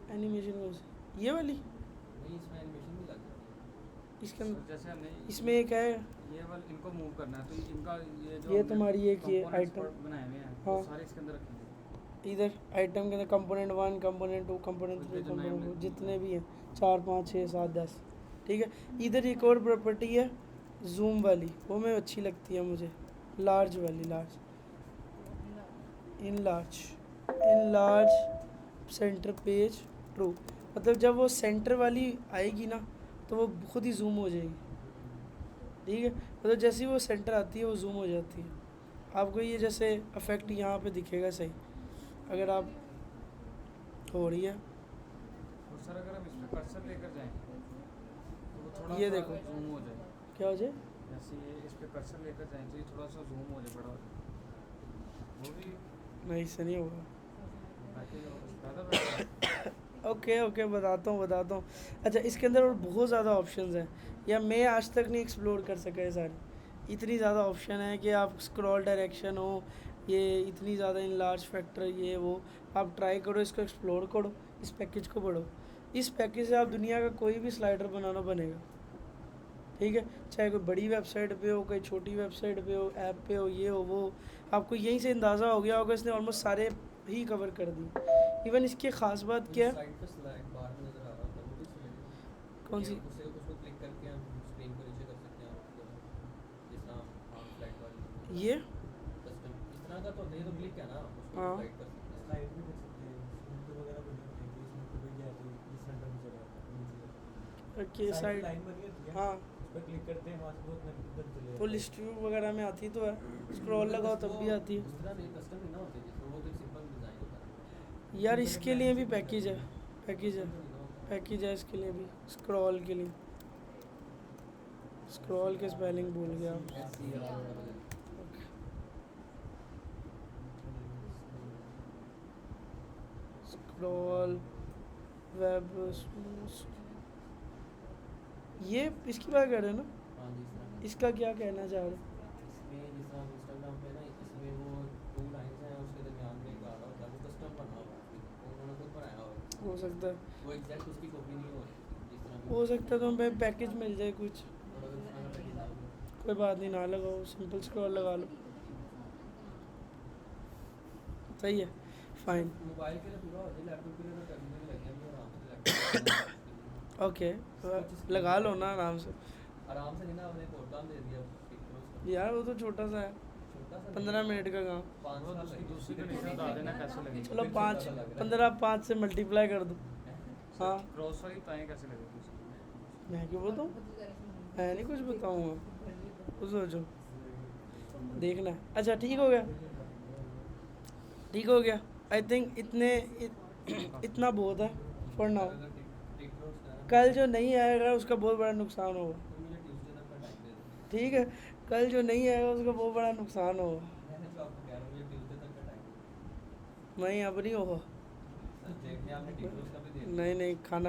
है। एनिमेशन कौन सी, ये वाली, नहीं इसमें एनिमेशन भी लग जाती इसके अंदर जैसे हमने इसमें एक है, ये वाला इनको मूव करना है, तो इनका ये जो ये हमने तुम्हारी एक ये components आइटम बनाए हुए हैं, हाँ। वो सारे इसके अंदर रखेंगे। इधर आइटम के अंदर कंपोनेंट 1 कंपोनेंट 2 कंपोनेंट 3 कंपोनेंट 4 जितने भी हैं 4 5 6 7 10, ठीक है। इधर एक और प्रॉपर्टी है जूम वाली, वो मैं अच्छी लगती है मुझे, लार्ज वाली, in large centre page true, मतलब जब वो सेंटर वाली आएगी ना तो वो खुद ही जूम हो जाएगी, ठीक है। मतलब जैसे ही वो सेंटर आती है वो जूम हो जाती है। आपको ये जैसे इफेक्ट यहाँ पे दिखेगा सही, अगर आप हो रही है। और सर अगर हम इस पे कर्सर लेकर जाएं तो वो थोड़ा ये सा देखो। जूम हो जाए, क्या हो जाए, जैसे ये इस पे कर्सर लेकर जाएं तो ये थोड़ा सा जूम हो जाए, बड़ा हो जाए, वो भी नहीं इससे नहीं होगा। ताकि ज़्यादा बेटर है। ओके ओके बताता हूँ। अच्छा, इसके अंदर और बहुत ज़्यादा ऑप्शंस हैं, या मैं आज तक नहीं एक्सप्लोर कर सका है सारे। इतनी ज़्यादा ऑप्शन है कि आप स्क्रॉल डायरेक्शन हो, ये इतनी ज़्यादा इनलार्ज फैक्टर, ये वो। आप ट्राई करो, इसको एक्सप्लोर करो, इस पैकेज को पढ़ो। इस पैकेज से आप दुनिया का कोई भी स्लाइडर बनाना बनेगा, ठीक है। चाहे कोई बड़ी वेबसाइट पे हो, कोई छोटी वेबसाइट पे हो, ऐप पे हो, ये हो वो। आपको यहीं से अंदाज़ा हो गया होगा, इसने ऑलमोस्ट सारे ही कवर कर दिए। इवन इसकी ख़ास बात क्या है, स्लाइड पे स्लाइड बार में नजर आ रहा था, वो भी स्लाइड कौन सी? उसे उसको क्लिक करके हम स्क्रीन को नीचे कर सकते हैं, और जिस तरह हम स्लाइड वाली ये कस्टम इस तरह का तो नहीं, तो क्लिक है ना, उसको हाँ। स्लाइड कर सकते हैं। स्लाइड भी कर सकते हैं, यूट्यूब वगैरह बनी होती है कि इसमें कोई भी है तो इस सेंटर में चला जाता है नीचे। ओके, साइड साइड, लाइन बनी होती है, हाँ। उस पर क्लिक करते हैं, वहाँ से बहुत नजर चले जाता है। फुल स्ट्रू वगैरह में आती तो है, स्क्रॉल लगाओ तब भी आती है। इस तरह नहीं, कस्टम नहीं ना होती, जिसमें वो तो सिंपल डिजाइन होता है। यार इसके लिए भी पैकेज है, पैकेज है इसके लिए भी, स्क्रॉल के लिए। स्क्रॉल के स्पेलिंग भूल गया आप। स्क्रॉल वेब, ये इसकी बात कर रहे हैं ना? हाँ जी, इस तरह इसका क्या कहना चाह रहे हैं? इसमें जिस तरह इंस्टाग्राम पे ना, इसमें वो 2 लाइंस हैं, उसके दरमियान में एक आ रहा होता है, वो कस्टम बना हुआ है, वो उन्होंने खुद बनाया हुआ है, हो सकता है, वो एग्जैक्ट उसकी कॉपी नहीं हो रही, जिस तरह हो सकता है तो हमें पैकेज मिल जाए कुछ। थोड़ा इस तरह का पैकेज आ गया। कोई बात नहीं, ना लगाओ, सिंपल स्क्रॉल लगा लो, सही है, फाइन। मोबाइल के लिए पूरा हो जाए, लैपटॉप के लिए तो करने में लगे हैं आराम से लैपटॉप ओके, लगा लो ना आराम से। आराम से नहीं ना, आपने कोड काम दे दिया पिक्चर उसका, यार वो तो छोटा सा है, छोटा सा 15 मिनट का काम। 5 वो साल दूसरी लगे। दूसरी कंडीशन बता देना कैसे लगेगी। चलो बिल्कुल 5, ज़्यादा लग रहा है। 15 5 से मल्टीप्लाई कर दो। हाँ, क्रॉस वाली बताएं कैसे लगेगी उसकी। मैं क्यों बताऊँ, मैं नहीं कुछ बताऊँगा, कुछ सोचो, देखना है। अच्छा ठीक हो गया, ठीक हो गया। आई थिंक इतना बहुत है फॉर नाउ। अगर टिकटॉक का ना, कल जो नहीं आएगा उसका बहुत बड़ा नुकसान होगा, तो मुझे ट्यूसडे तक का टाइम दे दो। ठीक है। कल जो नहीं आएगा उसका बहुत बड़ा नुकसान होगा। मैंने तो आपको कह रहा हूँ, मुझे ट्यूसडे तक का टाइम दो। नहीं, अब नहीं होगा। देखने आपने टिकटॉक का भी दे दिया। नहीं खाना